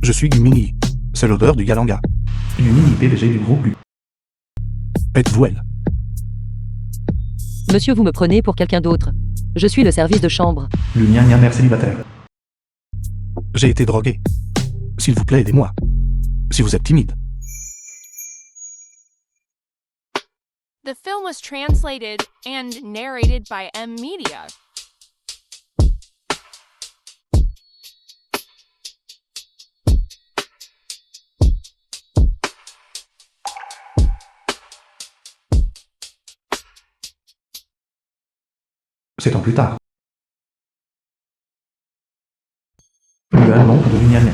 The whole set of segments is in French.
Je suis Gumini. C'est l'odeur du Galanga. Gumini PDG du groupe Lu. Êtes-vous elle? Monsieur, vous me prenez pour quelqu'un d'autre. Je suis le service de chambre. Le mère célibataire. J'ai été drogué. S'il vous plaît, aidez-moi. Si vous êtes timide. The film was translated and narrated by M Media. C'est en plus tard. Le allemand de l'Union.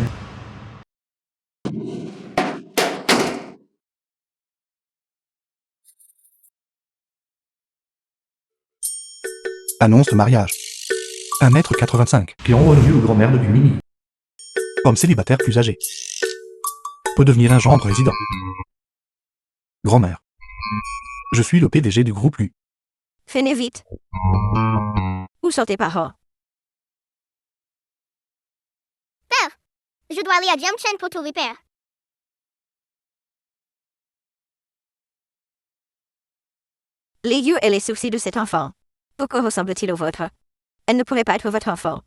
Annonce de mariage. 1m85. Cléon revenu au grand-mère de Gumini. Homme célibataire plus âgé. Peut devenir un gendre résident. Grand-mère. Je suis le PDG du groupe Lu. Venez vite. Où sont tes parents? Je dois aller à Jiangchen pour trouver père. Les yeux et les sourcils de cet enfant. Pourquoi ressemble-t-il au vôtre? Elle ne pourrait pas être votre enfant.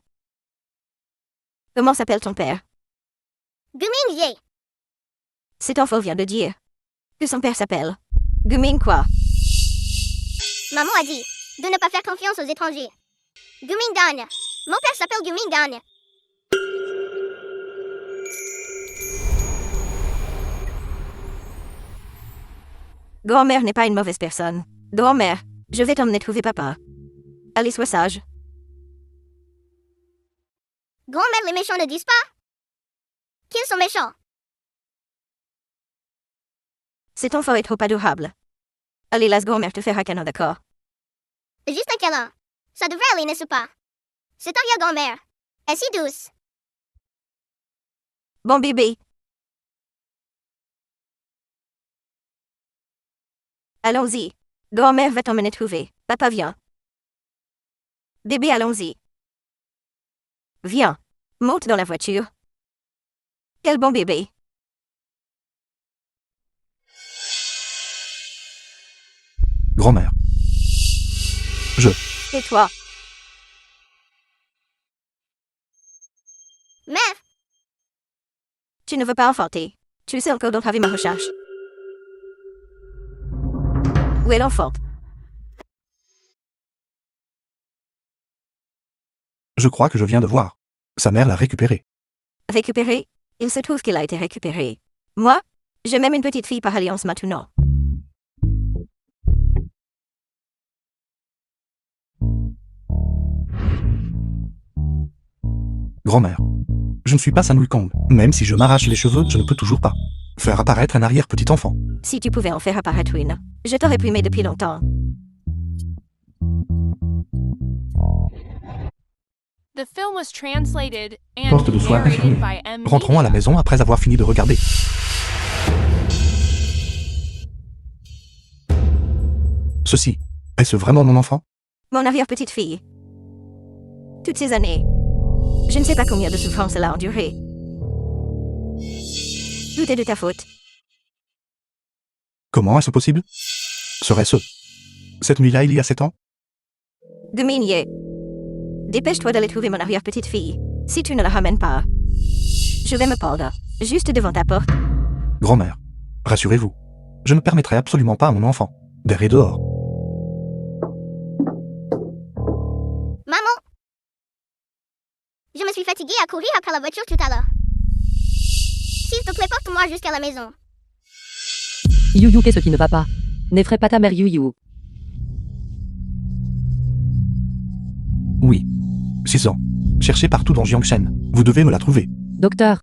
Comment s'appelle ton père? Guming Ye. Cet enfant vient de dire que son père s'appelle Guming quoi? Maman a dit de ne pas faire confiance aux étrangers. Guming Dan. Mon père s'appelle Guming Dan. Grand-mère n'est pas une mauvaise personne. Grand-mère, je vais t'emmener trouver papa. Allez, sois sage. Grand-mère, les méchants ne disent pas qu'ils sont méchants. Cet enfant est trop adorable. Allez, laisse grand-mère te faire un canon, d'accord? Juste un câlin. Ça devrait aller, n'est-ce pas? C'est arrière-grand-mère. Elle est si douce. Bon bébé. Allons-y. Grand-mère va t'emmener trouver. Papa, viens. Bébé, allons-y. Viens. Monte dans la voiture. Quel bon bébé. Grand-mère. Et toi? Mère, Tu ne veux pas enfanter. Tu sais encore d'entraver ma recherche. Où est l'enfant? Je crois que je viens de voir. Sa mère l'a récupéré. Récupéré? Il se trouve qu'il a été récupéré. Moi? J'ai même une petite fille par alliance maintenant. Grand-mère. Je ne suis pas Sun Wukong. Même si je m'arrache les cheveux, je ne peux toujours pas faire apparaître un arrière-petit enfant. Si tu pouvais en faire apparaître une, je t'aurais primé depuis longtemps. The film was translated and Poste de soins narrated infirmier. by M Rentrons à la Media. maison après avoir fini de regarder. Ceci, est-ce vraiment mon enfant? Mon arrière-petite fille. Toutes ces années. Je ne sais pas combien de souffrances elle a enduré. Tout est de ta faute. Comment est-ce possible? Serait-ce cette nuit-là il y a 7 ans? Guminier. Dépêche-toi d'aller trouver mon arrière-petite fille. Si tu ne la ramènes pas, je vais me pendre, juste devant ta porte. Grand-mère, rassurez-vous, je ne permettrai absolument pas à mon enfant d'errer dehors. maman. Je me suis fatiguée à courir après la voiture tout à l'heure. S'il te plaît, porte-moi jusqu'à la maison. You, qu'est-ce qui ne va pas? N'effraie pas ta mère, You. Oui. 6 ans. Cherchez partout dans Jiangchen. Vous devez me la trouver. Docteur.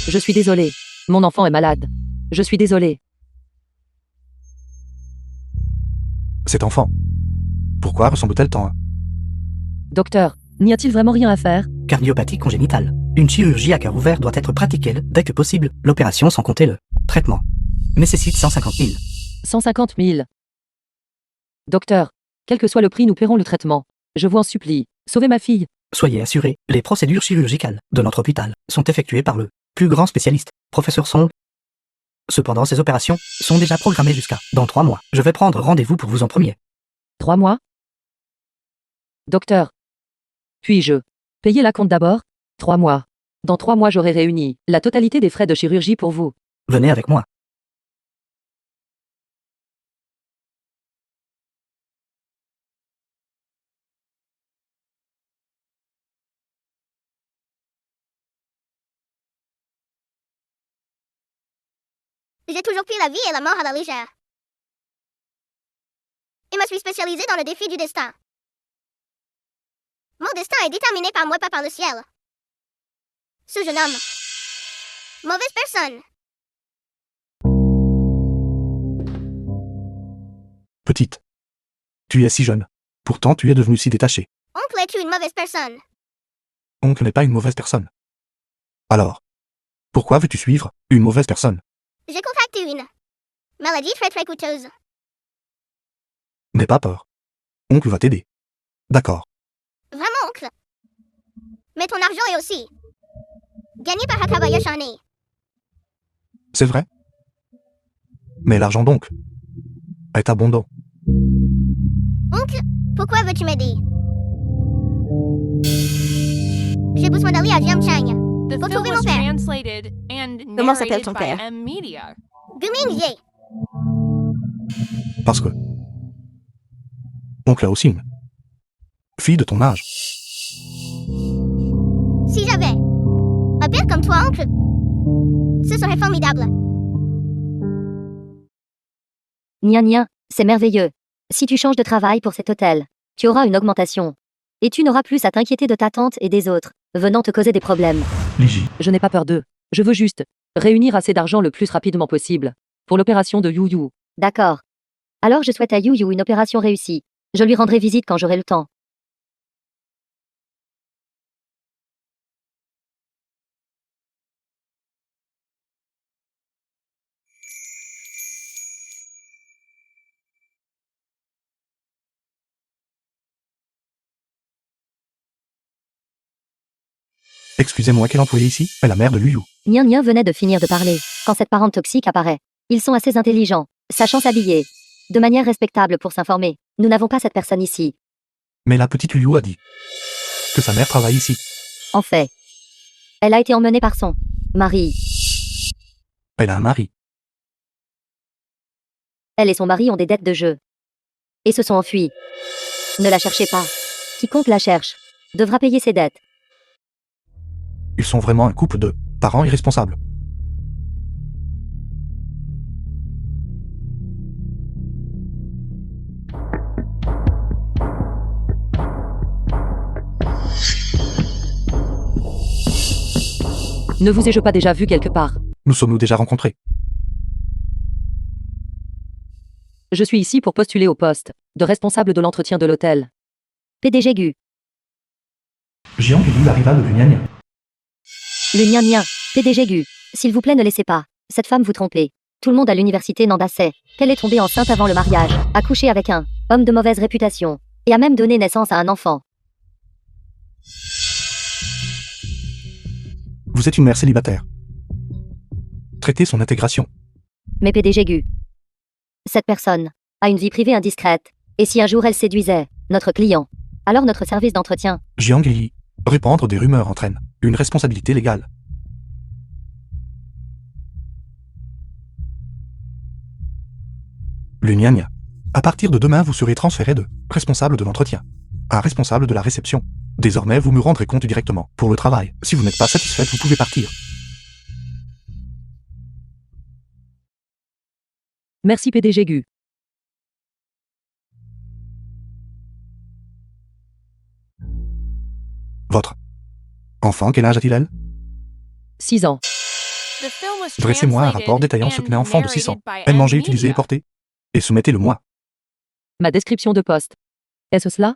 Je suis désolée. Mon enfant est malade. Je suis désolée. Cet enfant. Pourquoi ressemble-t-elle tant à... Docteur, n'y a-t-il vraiment rien à faire? Cardiopathie congénitale. Une chirurgie à cœur ouvert doit être pratiquée dès que possible. L'opération sans compter le traitement nécessite 150 000. 150 000. Docteur, quel que soit le prix, nous paierons le traitement. Je vous en supplie. Sauvez ma fille. Soyez assurés, les procédures chirurgicales de notre hôpital sont effectuées par le plus grand spécialiste, professeur Song. Cependant, ces opérations sont déjà programmées jusqu'à dans 3 mois. Je vais prendre rendez-vous pour vous en premier. 3 mois? Docteur. Puis-je payer la compte d'abord? 3 mois. Dans 3 mois, j'aurai réuni la totalité des frais de chirurgie pour vous. Venez avec moi. J'ai toujours pris la vie et la mort à la légère. Et me suis spécialisée dans le défi du destin. Mon destin est déterminé par moi, pas par le ciel. Ce jeune homme. Mauvaise personne. Petite. Tu es si jeune. Pourtant tu es devenue si détachée. Oncle, es-tu une mauvaise personne? Oncle n'est pas une mauvaise personne. Alors, pourquoi veux-tu suivre une mauvaise personne? J'ai contracté une maladie très très coûteuse. N'aie pas peur. Oncle va t'aider. D'accord. Vraiment, oncle. Mais ton argent est aussi gagné par un travail acharné. C'est vrai? Mais l'argent donc est abondant. Oncle, pourquoi veux-tu m'aider? J'ai besoin d'aller à Jiangcheng. The Faut film trouver was mon père. translated and Comment s'appelle narrated ton by père? M Media. Guming Ye. Parce que oncle a aussi une fille de ton âge. Si j'avais un père comme toi, oncle, ce serait formidable. Nia, c'est merveilleux. Si tu changes de travail pour cet hôtel, tu auras une augmentation. Et tu n'auras plus à t'inquiéter de ta tante et des autres, venant te causer des problèmes. Ligi. Je n'ai pas peur d'eux. Je veux juste réunir assez d'argent le plus rapidement possible pour l'opération de Yu Yu. D'accord. Alors je souhaite à Yu Yu une opération réussie. Je lui rendrai visite quand j'aurai le temps. Excusez-moi, quel employé ici est la mère de Luyu. Nia venait de finir de parler, quand cette parente toxique apparaît. Ils sont assez intelligents, sachant s'habiller de manière respectable pour s'informer. Nous n'avons pas cette personne ici. Mais la petite Luyu a dit que sa mère travaille ici. En fait, elle a été emmenée par son mari. Elle a un mari. Elle et son mari ont des dettes de jeu. Et se sont enfuis. Ne la cherchez pas. Quiconque la cherche devra payer ses dettes. Ils sont vraiment un couple de parents irresponsables. Ne vous ai-je pas déjà vu quelque part? Nous sommes-nous déjà rencontrés? Je suis ici pour postuler au poste de responsable de l'entretien de l'hôtel. PDG Gu. Jiang Yu arriva de Lugnania. Le Nia, PDG Gu. S'il vous plaît, ne laissez pas cette femme vous tromper. Tout le monde à l'université Nanda sait qu'elle est tombée enceinte avant le mariage, a couché avec un homme de mauvaise réputation, et a même donné naissance à un enfant. Vous êtes une mère célibataire. Traitez son intégration. Mais PDG Gu. Cette personne a une vie privée indiscrète. Et si un jour elle séduisait notre client, alors notre service d'entretien. Jiang Yi. Répandre des rumeurs entraîne une responsabilité légale. Lugnania. À partir de demain, vous serez transféré de responsable de l'entretien à responsable de la réception. Désormais, vous me rendrez compte directement pour le travail. Si vous n'êtes pas satisfaite, vous pouvez partir. Merci PDG Gu. Votre enfant, quel âge a-t-il elle? 6 ans. The film was Dressez-moi un translated rapport détaillant ce and qu'est un enfant de 6 ans. narrated by Elle M mangeait, utilisé et Media. porté. Et soumettez-le-moi. Ma description de poste. Est-ce cela?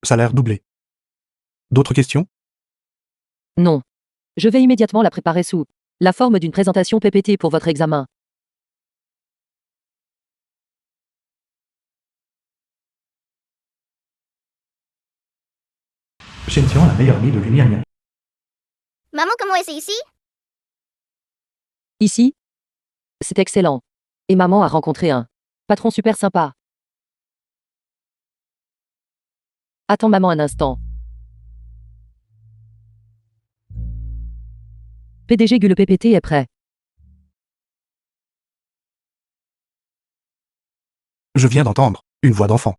Salaire doublé. D'autres questions? Non. Je vais immédiatement la préparer sous la forme d'une présentation PPT pour votre examen. Shenxian, la meilleure amie de Lumiania. Maman, comment est-ce ici? Ici? C'est excellent. Et maman a rencontré un patron super sympa. Attends maman un instant. PDG le PPT est prêt. Je viens d'entendre une voix d'enfant.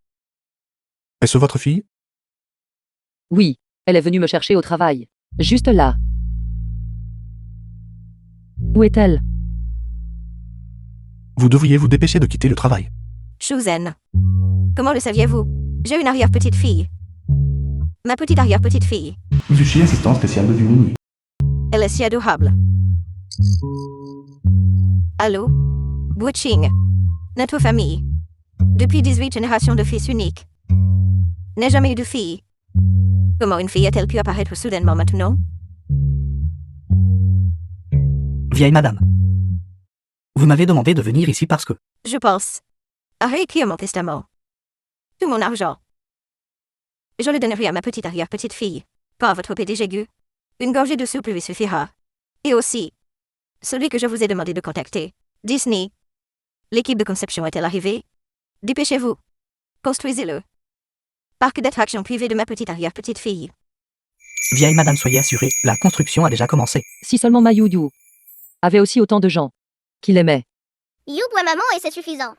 Est-ce votre fille? Oui, elle est venue me chercher au travail. Juste là. Où est-elle? Vous devriez vous dépêcher de quitter le travail. Shuzen. Comment le saviez-vous? J'ai une arrière-petite-fille. Ma petite arrière-petite-fille. Zushi, assistant spécial de Dumini. Elle est si adorable. Allô? Buching. Notre famille. Depuis 18 générations de fils uniques. N'ai jamais eu de fille. Comment une fille a-t-elle pu apparaître soudainement maintenant? Vieille madame. Vous m'avez demandé de venir ici parce que... Je pense à réécrire mon testament. Tout mon argent. Je le donnerai à ma petite arrière-petite-fille. Pas à votre PDG Gu. Une gorgée de soupe lui suffira. Et aussi, celui que je vous ai demandé de contacter. Disney. L'équipe de conception est-elle arrivée? Dépêchez-vous. Construisez-le. Parc d'attractions privé de ma petite arrière-petite-fille. Vieille madame, soyez assurée, la construction a déjà commencé. Si seulement ma Yu avait aussi autant de gens qui l'aimaient. You bois maman et c'est suffisant.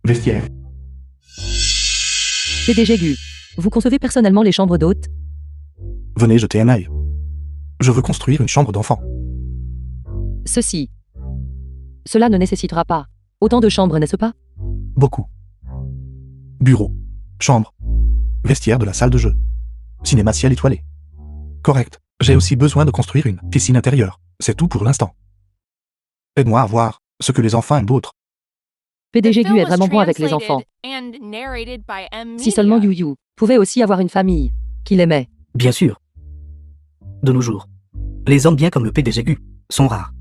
Vestiaire. PDG Gu, vous concevez personnellement les chambres d'hôtes? Venez jeter un œil. Je veux construire une chambre d'enfant. Cela ne nécessitera pas autant de chambres, n'est-ce pas? Beaucoup. Bureau. Chambre. Vestiaire de la salle de jeu. Cinéma ciel étoilé. Correct. J'ai aussi besoin de construire une piscine intérieure. C'est tout pour l'instant. Aide-moi à voir ce que les enfants aiment d'autre. PDG The Gu film est was vraiment bon avec les enfants. translated and narrated by M. Si seulement Media. Yu pouvait aussi avoir une famille qui l'aimait. Bien sûr. De nos jours, les hommes bien comme le PDG Gu sont rares.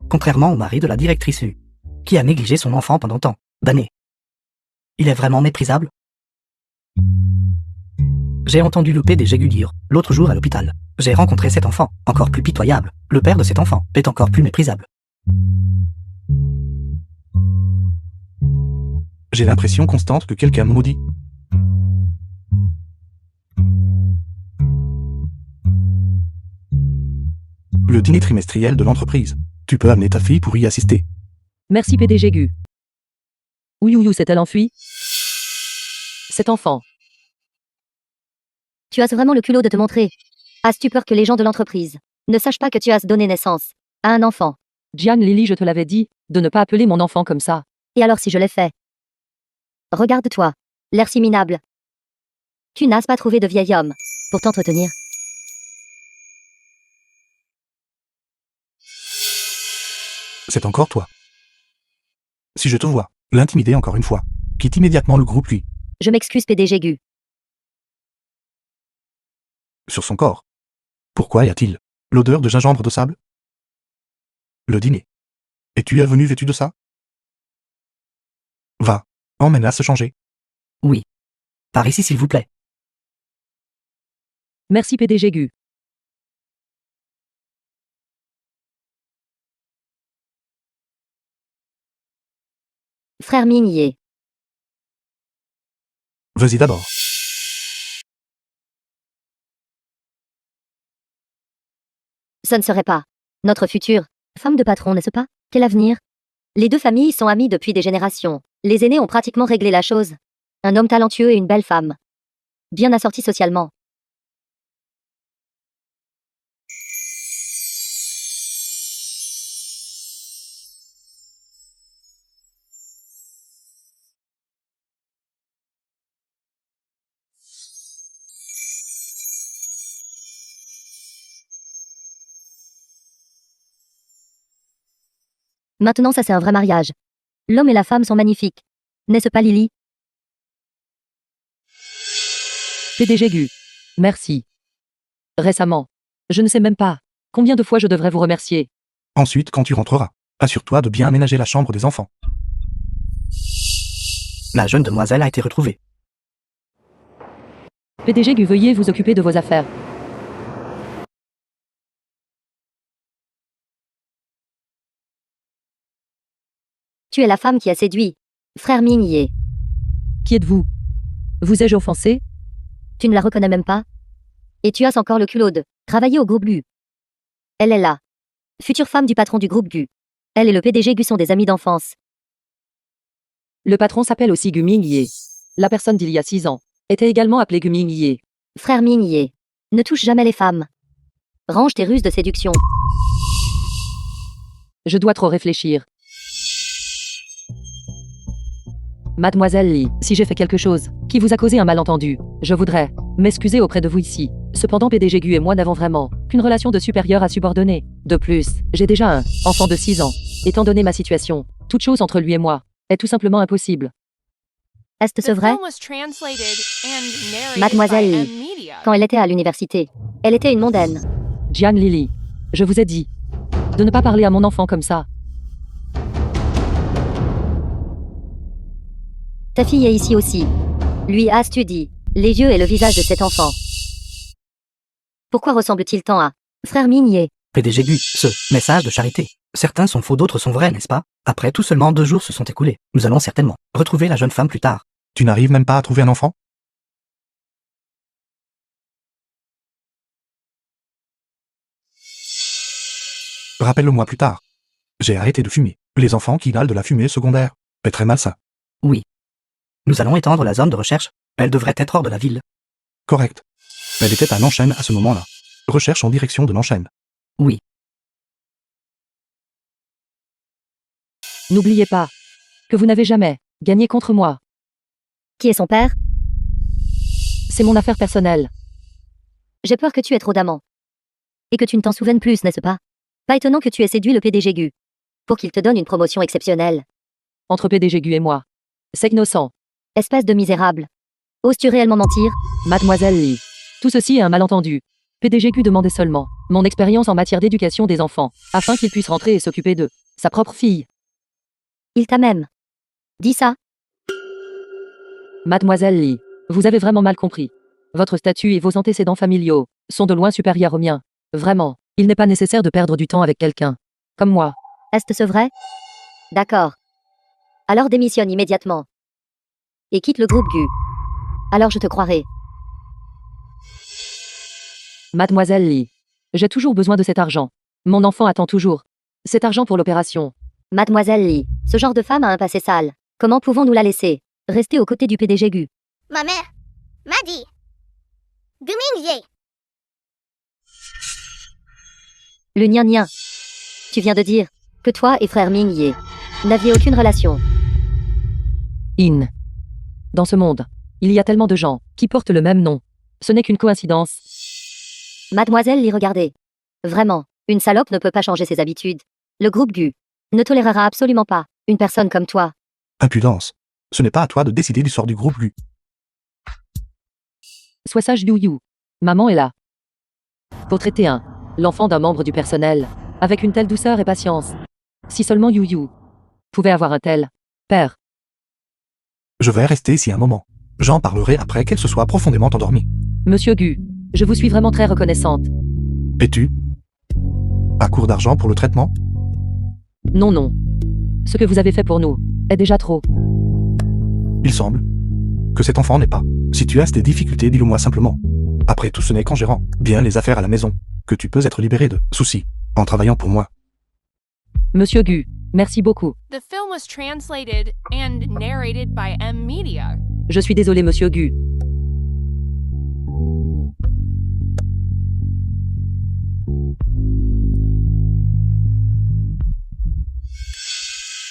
Contrairement au mari de la directrice U, qui a négligé son enfant pendant tant d'années. Il est vraiment méprisable. J'ai entendu le PDG Gu dire, l'autre jour à l'hôpital, j'ai rencontré cet enfant, encore plus pitoyable. Le père de cet enfant est encore plus méprisable. J'ai l'impression constante que quelqu'un me maudit. Le dîner trimestriel de l'entreprise. Tu peux amener ta fille pour y assister. Merci PDG Gu. Où Yu s'est-elle enfuie? Cet enfant. Tu as vraiment le culot de te montrer. As-tu peur que les gens de l'entreprise ne sachent pas que tu as donné naissance à un enfant? Jian Lily, je te l'avais dit, de ne pas appeler mon enfant comme ça. Et alors si je l'ai fait? Regarde-toi, l'air si minable. Tu n'as pas trouvé de vieil homme pour t'entretenir. C'est encore toi. Si je te vois l'intimider encore une fois, quitte immédiatement le groupe lui, Je m'excuse PDG Gu. sur son corps. Pourquoi y a-t-il l'odeur de gingembre de sable? Le dîner. Et tu es venu vêtu de ça? Va, emmène-la se changer. Oui. Par ici s'il vous plaît. Merci PDG Gu. Frère Mignier. Vas-y d'abord. Ce ne serait pas notre future femme de patron, n'est-ce pas? Quel avenir? Les deux familles sont amies depuis des générations. Les aînés ont pratiquement réglé la chose. Un homme talentueux et une belle femme. Bien assortis socialement. Maintenant, ça c'est un vrai mariage. L'homme et la femme sont magnifiques. N'est-ce pas Lily? PDG Gu. Merci. Récemment. Je ne sais même pas combien de fois je devrais vous remercier. Ensuite, quand tu rentreras, assure-toi de bien aménager la chambre des enfants. La jeune demoiselle a été retrouvée. PDG Gu, veuillez vous occuper de vos affaires. Tu es la femme qui a séduit frère Ming-Ye. Qui êtes-vous? Vous ai-je offensé? Tu ne la reconnais même pas? Et tu as encore le culot de travailler au groupe Gu. Elle est là. Future femme du patron du groupe Gu. Elle et le PDG Gu sont des amis d'enfance. Le patron s'appelle aussi Gu Ming-Ye. La personne d'il y a 6 ans était également appelée Gu Ming-Ye. Frère Ming-Ye. Ne touche jamais les femmes. Range tes ruses de séduction. Je dois trop réfléchir. Mademoiselle Li, si j'ai fait quelque chose qui vous a causé un malentendu, je voudrais m'excuser auprès de vous ici. Cependant, PDG Gu et moi n'avons vraiment qu'une relation de supérieur à subordonné. De plus, j'ai déjà un enfant de 6 ans. Étant donné ma situation, toute chose entre lui et moi est tout simplement impossible. Est-ce The vrai? film was translated and narrated Mademoiselle by Li, M-Media. quand elle était à l'université, elle était une mondaine. Jian Lili, je vous ai dit de ne pas parler à mon enfant comme ça. Ta fille est ici aussi. Lui as-tu dit les yeux et le visage de cet enfant? Pourquoi ressemble-t-il tant à frère Ming-Ye? PDG Gu, ce message de charité. Certains sont faux, d'autres sont vrais, n'est-ce pas? Après tout, seulement 2 jours se sont écoulés. Nous allons certainement retrouver la jeune femme plus tard. Tu n'arrives même pas à trouver un enfant? Rappelle-le-moi plus tard. J'ai arrêté de fumer. Les enfants qui inhalent de la fumée secondaire est très malsain. Oui. Nous allons étendre la zone de recherche. Elle devrait être hors de la ville. Correct. Elle était à Nanchène à ce moment-là. Recherche en direction de Nanchène. Oui. N'oubliez pas que vous n'avez jamais gagné contre moi. Qui est son père? C'est mon affaire personnelle. J'ai peur que tu aies trop d'amants. Et que tu ne t'en souviennes plus, n'est-ce pas? Pas étonnant que tu aies séduit le PDG Gu. Pour qu'il te donne une promotion exceptionnelle. Entre PDG Gu et moi, c'est innocent. Espèce de misérable. Oses-tu réellement mentir? Mademoiselle Li, tout ceci est un malentendu. PDG Gu demandait seulement mon expérience en matière d'éducation des enfants, afin qu'il puisse rentrer et s'occuper de sa propre fille. Il t'a même dit ça? Mademoiselle Li, vous avez vraiment mal compris. Votre statut et vos antécédents familiaux sont de loin supérieurs aux miens. Vraiment, il n'est pas nécessaire de perdre du temps avec quelqu'un comme moi. Est-ce vrai? D'accord. Alors démissionne immédiatement. Et quitte le groupe Gu. Alors je te croirai. Mademoiselle Li, j'ai toujours besoin de cet argent. Mon enfant attend toujours cet argent pour l'opération. Mademoiselle Li, ce genre de femme a un passé sale. Comment pouvons-nous la laisser rester aux côtés du PDG Gu? Ma mère m'a dit. Gu Ming-Ye. Le Nien. Tu viens de dire que toi et frère Ming-Ye n'aviez aucune relation. Dans ce monde, il y a tellement de gens qui portent le même nom. Ce n'est qu'une coïncidence. Mademoiselle Li, regardez. Vraiment, une salope ne peut pas changer ses habitudes. Le groupe Gu ne tolérera absolument pas une personne comme toi. Impudence. Ce n'est pas à toi de décider du sort du groupe Gu. Sois sage, You You. Maman est là pour traiter l'enfant d'un membre du personnel avec une telle douceur et patience. Si seulement You You pouvait avoir un tel père. Je vais rester ici un moment. J'en parlerai après qu'elle se soit profondément endormie. Monsieur Gu, je vous suis vraiment très reconnaissante. Es-tu à court d'argent pour le traitement? Non. Ce que vous avez fait pour nous est déjà trop. Il semble que cet enfant n'est pas. Si tu as des difficultés, dis-le-moi simplement. Après tout, ce n'est qu'en gérant bien les affaires à la maison que tu peux être libéré de soucis en travaillant pour moi. Monsieur Gu, merci beaucoup. The film was translated and narrated by M-Media. Je suis désolé, monsieur Gu.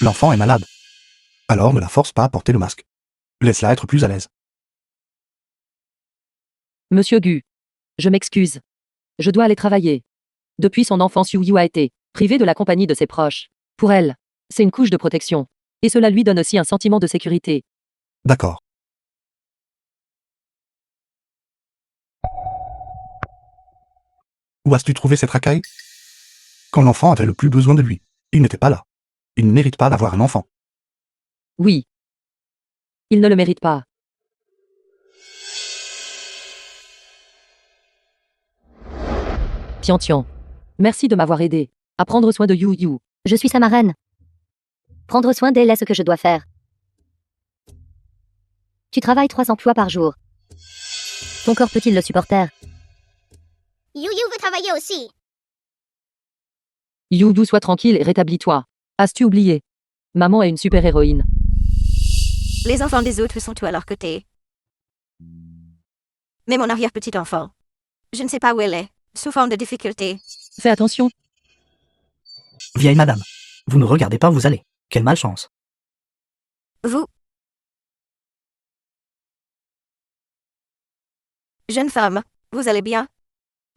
L'enfant est malade. Alors ne la force pas à porter le masque. Laisse-la être plus à l'aise. Monsieur Gu, je m'excuse. Je dois aller travailler. Depuis son enfance, Yu Yu a été privée de la compagnie de ses proches. Pour elle, c'est une couche de protection. Et cela lui donne aussi un sentiment de sécurité. D'accord. Où as-tu trouvé cette racaille? Quand l'enfant avait le plus besoin de lui, il n'était pas là. Il ne mérite pas d'avoir un enfant. Oui, Il ne le mérite pas. Tian. Merci de m'avoir aidé à prendre soin de Yu. Je suis sa marraine. Prendre soin d'elle est ce que je dois faire. Tu travailles 3 emplois par jour. Ton corps peut-il le supporter? Yu veut travailler aussi. Yu, sois tranquille et rétablis-toi. As-tu oublié? Maman est une super-héroïne. Les enfants des autres sont tous à leur côté. Mais mon arrière-petit-enfant, je ne sais pas où elle est, souffrant de difficultés. Fais attention. Vieille madame, vous ne regardez pas où vous allez. Quelle malchance. Vous, jeune femme, vous allez bien?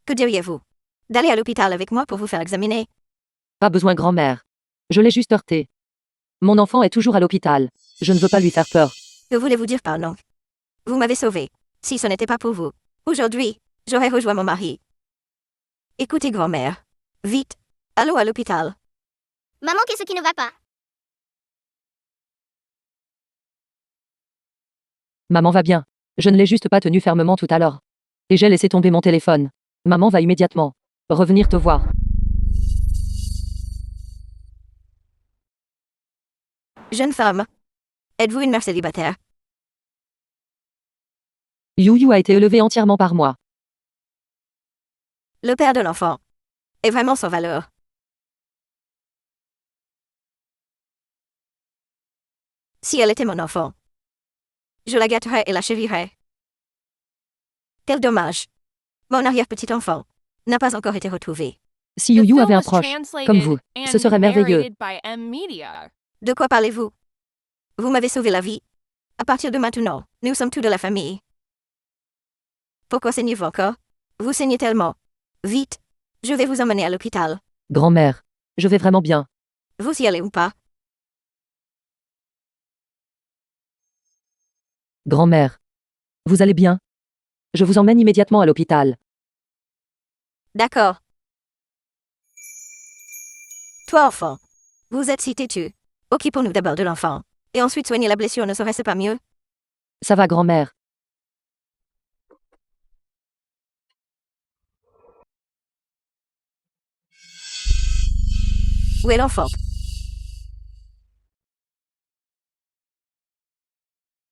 Que diriez-vous d'aller à l'hôpital avec moi pour vous faire examiner? Pas besoin, grand-mère. Je l'ai juste heurté. Mon enfant est toujours à l'hôpital. Je ne veux pas lui faire peur. Que voulez-vous dire par non? Vous m'avez sauvé. Si ce n'était pas pour vous, aujourd'hui, j'aurais rejoint mon mari. Écoutez, grand-mère. Vite. Allons à l'hôpital. Maman, qu'est-ce qui ne va pas? Maman va bien. Je ne l'ai juste pas tenu fermement tout à l'heure. Et j'ai laissé tomber mon téléphone. Maman va immédiatement revenir te voir. Jeune femme. Êtes-vous une mère célibataire? Yu a été élevé entièrement par moi. Le père de l'enfant est vraiment sans valeur. Si elle était mon enfant, je la gâterais et la chérirais. Quel dommage. Mon arrière-petit-enfant n'a pas encore été retrouvé. Si The Yu film avait un was proche, translated comme vous, ce and serait merveilleux. narrated by M Media. De quoi parlez-vous? Vous m'avez sauvé la vie. À partir de maintenant, nous sommes tous de la famille. Pourquoi saignez-vous encore? Vous saignez tellement. Vite. Je vais vous emmener à l'hôpital. Grand-mère, je vais vraiment bien. Vous y allez ou pas? Grand-mère, vous allez bien? Je vous emmène immédiatement à l'hôpital. D'accord. Toi, enfant. Vous êtes si têtu. Occupons-nous d'abord de l'enfant. Et ensuite soigner la blessure, ne serait-ce pas mieux? Ça va, grand-mère. Où est l'enfant?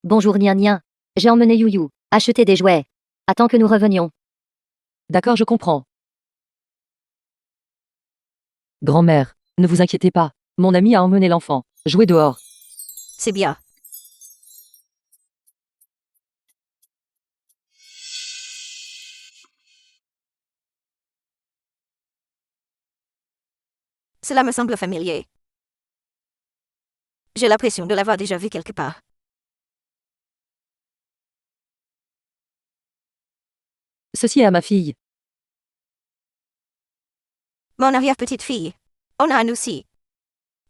Bonjour Nian. J'ai emmené Yu acheter des jouets. Attends que nous revenions. D'accord, je comprends. Grand-mère, ne vous inquiétez pas. Mon ami a emmené l'enfant. Jouer dehors. C'est bien. Cela me semble familier. J'ai l'impression de l'avoir déjà vu quelque part. Ceci est à ma fille. Mon arrière-petite-fille. On a un aussi.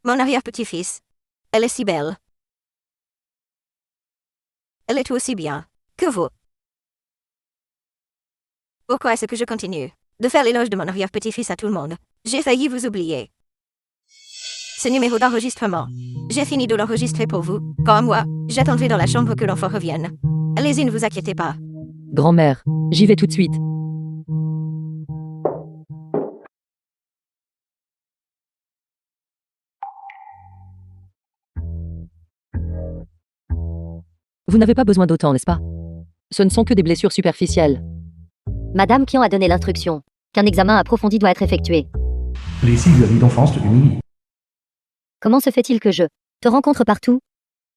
Mon arrière-petit-fils. Elle est si belle. Elle est tout aussi bien que vous. Pourquoi est-ce que je continue de faire l'éloge de mon arrière-petit-fils à tout le monde? J'ai failli vous oublier. Ce numéro d'enregistrement, j'ai fini de l'enregistrer pour vous. Quant à moi, j'attendrai dans la chambre que l'enfant revienne. Allez-y, ne vous inquiétez pas. Grand-mère, j'y vais tout de suite. Vous n'avez pas besoin d'autant, n'est-ce pas? Ce ne sont que des blessures superficielles. Madame Kian a donné l'instruction qu'un examen approfondi doit être effectué. Récit de la vie d'enfance de Mini. Comment se fait-il que je te rencontre partout?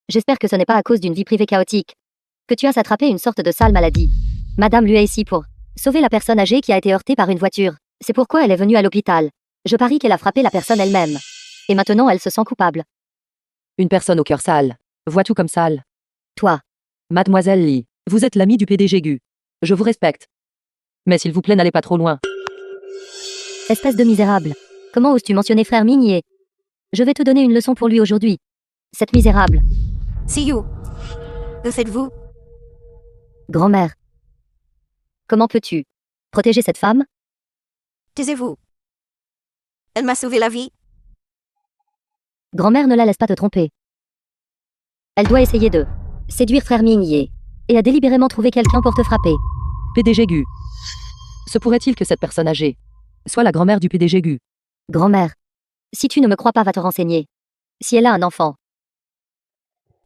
J'espère que ce n'est pas à cause d'une vie privée chaotique. Que tu as attrapé une sorte de sale maladie. Madame lui est ici pour sauver la personne âgée qui a été heurtée par une voiture. C'est pourquoi elle est venue à l'hôpital. Je parie qu'elle a frappé la personne elle-même. Et maintenant elle se sent coupable. Une personne au cœur sale. Vois tout comme sale. Toi, Mademoiselle Lee, vous êtes l'amie du PDG Gu. Je vous respecte. Mais s'il vous plaît, n'allez pas trop loin. espèce de misérable. Comment oses-tu mentionner frère Migné? Je vais te donner une leçon pour lui aujourd'hui. Cette misérable. See you. Que faites-vous? Grand-mère. Comment peux-tu protéger cette femme? Taisez-vous. Elle m'a sauvé la vie. Grand-mère ne la laisse pas te tromper. Elle doit essayer de séduire frère Mingye, et a délibérément trouvé quelqu'un pour te frapper. PDG Gu. Se pourrait-il que cette personne âgée soit la grand-mère du PDG Gu? Grand-mère. Si tu ne me crois pas, va te renseigner. Si elle a un enfant.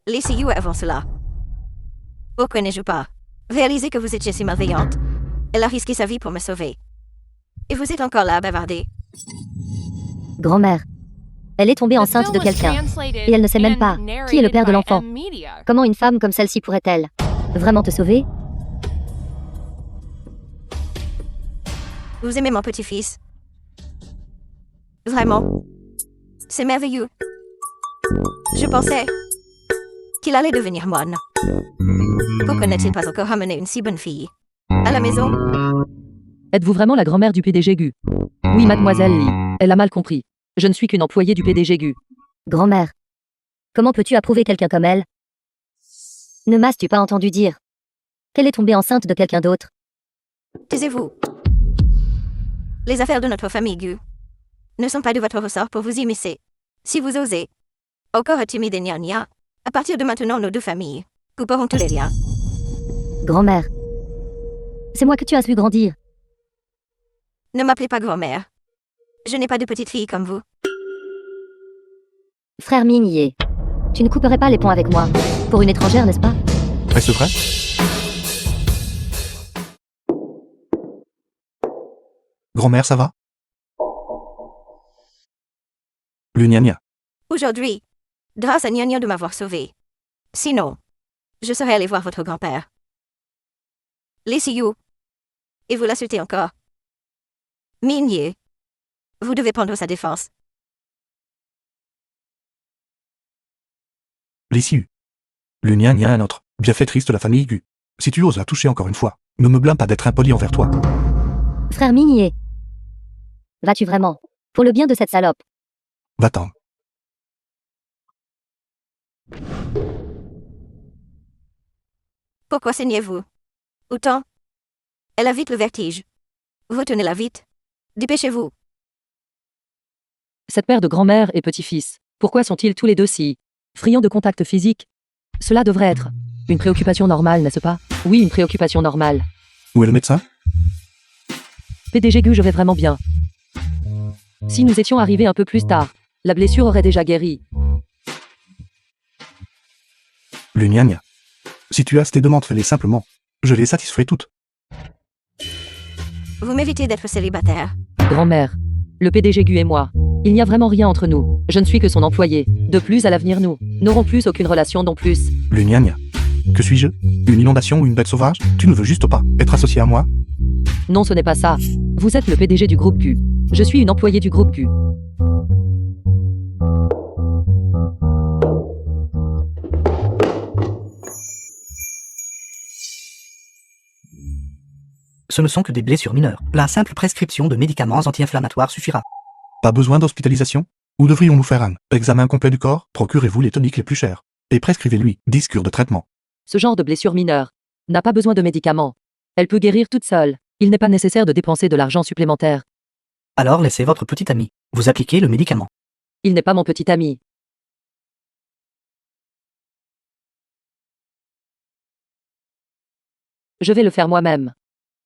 Laissez-vous avant cela. Pourquoi n'ai-je pas réalisé que vous étiez si malveillante? Elle a risqué sa vie pour me sauver. Et vous êtes encore là à bavarder. Grand-mère. Elle est tombée The enceinte film de was quelqu'un. translated Et elle ne sait même and pas qui est le père de narrated by l'enfant. M-Media. Comment une femme comme celle-ci pourrait-elle vraiment te sauver? Vous aimez mon petit-fils? Vraiment? C'est merveilleux. Je pensais qu'il allait devenir moine. Pourquoi n'a-t-il pas encore ramené une si bonne fille à la maison? Êtes-vous vraiment la grand-mère du PDG Gu? Oui, mademoiselle Lee. Elle a mal compris. Je ne suis qu'une employée du PDG Gu. Grand-mère. Comment peux-tu approuver quelqu'un comme elle? Ne m'as-tu pas entendu dire qu'elle est tombée enceinte de quelqu'un d'autre? Taisez-vous. Les affaires de notre famille Gu ne sont pas de votre ressort pour vous immiscer. Si vous osez, encore timide et gna, à partir de maintenant, nos deux familles couperont tous les liens. Grand-mère. C'est moi que tu as vu grandir. Ne m'appelez pas grand-mère. Je n'ai pas de petite fille comme vous. Frère Mingye. Tu ne couperais pas les ponts avec moi. Pour une étrangère, n'est-ce pas? Est-ce vrai? Grand-mère, ça va? Le gna-gna. Aujourd'hui, grâce à Gna de m'avoir sauvé. Sinon, je serais allé voir votre grand-père. Laissez-vous. Et vous l'insultez encore. Mingye. Vous devez prendre sa défense. L'issue. Le gna-gna est notre bienfaitrice de la famille Gu. Si tu oses la toucher encore une fois, ne me blâme pas d'être impoli envers toi. Frère Mingye. Vas-tu vraiment? Pour le bien de cette salope. Va-t'en. Pourquoi saignez-vous? Autant. Elle a vite le vertige. Retenez-la vite. Dépêchez-vous. Cette paire de grand-mère et petit-fils, pourquoi sont-ils tous les deux si friands de contact physique? Cela devrait être une préoccupation normale, n'est-ce pas? Oui, une préoccupation normale. Où est le médecin? PDG Gu, je vais vraiment bien. Si nous étions arrivés un peu plus tard, la blessure aurait déjà guéri. Le gna-gna. Si tu as tes demandes, fais-les simplement. Je les satisferai toutes. Vous méritez d'être célibataire. Grand-mère, le PDG Gu et moi, il n'y a vraiment rien entre nous. Je ne suis que son employé. De plus, à l'avenir, nous n'aurons plus aucune relation non plus. Le gna-gna. Que suis-je? Une inondation ou une bête sauvage? Tu ne veux juste pas être associé à moi? Non, ce n'est pas ça. Vous êtes le PDG du groupe Gu. Je suis une employée du groupe Gu. Ce ne sont que des blessures mineures. La simple prescription de médicaments anti-inflammatoires suffira. Pas besoin d'hospitalisation? Ou devrions-nous faire un examen complet du corps? Procurez-vous les toniques les plus chers. Et prescrivez-lui 10 cures de traitement. Ce genre de blessure mineure n'a pas besoin de médicaments. Elle peut guérir toute seule. Il n'est pas nécessaire de dépenser de l'argent supplémentaire. Alors laissez votre petit ami vous appliquer le médicament. Il n'est pas mon petit ami. Je vais le faire moi-même.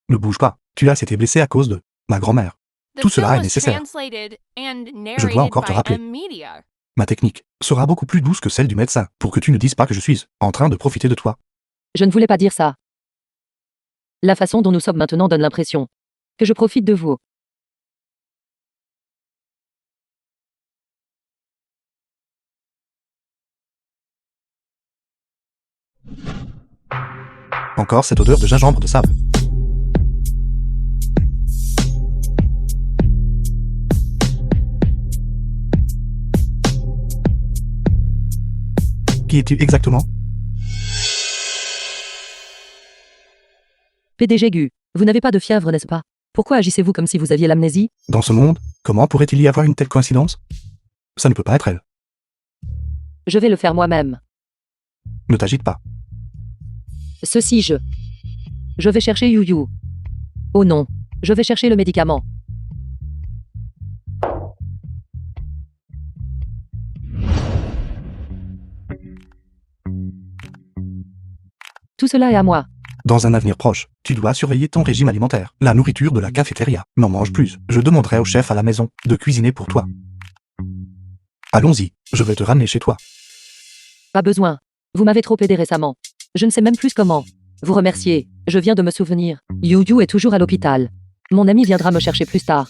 Ne bouge pas. Tu as été blessé à cause de ma grand-mère. The Tout cela film est was nécessaire. translated and dois narrated encore te by rappeler. M-Media. Ma technique sera beaucoup plus douce que celle du médecin pour que tu ne dises pas que je suis en train de profiter de toi. Je ne voulais pas dire ça. La façon dont nous sommes maintenant donne l'impression que je profite de vous. Encore cette odeur de gingembre de sable. Qui es-tu exactement? PDG Gu, vous n'avez pas de fièvre, n'est-ce pas? Pourquoi agissez-vous comme si vous aviez l'amnésie? Dans ce monde, comment pourrait-il y avoir une telle coïncidence? Ça ne peut pas être elle. Je vais le faire moi-même. Ne t'agite pas. Ceci, je vais chercher Yu. Oh non, je vais chercher le médicament. Tout cela est à moi. Dans un avenir proche, tu dois surveiller ton régime alimentaire. La nourriture de la cafétéria. N'en mange plus. Je demanderai au chef à la maison de cuisiner pour toi. Allons-y, je vais te ramener chez toi. Pas besoin. Vous m'avez trop aidé récemment. Je ne sais même plus comment vous remercier. Je viens de me souvenir. Yu est toujours à l'hôpital. Mon ami viendra me chercher plus tard.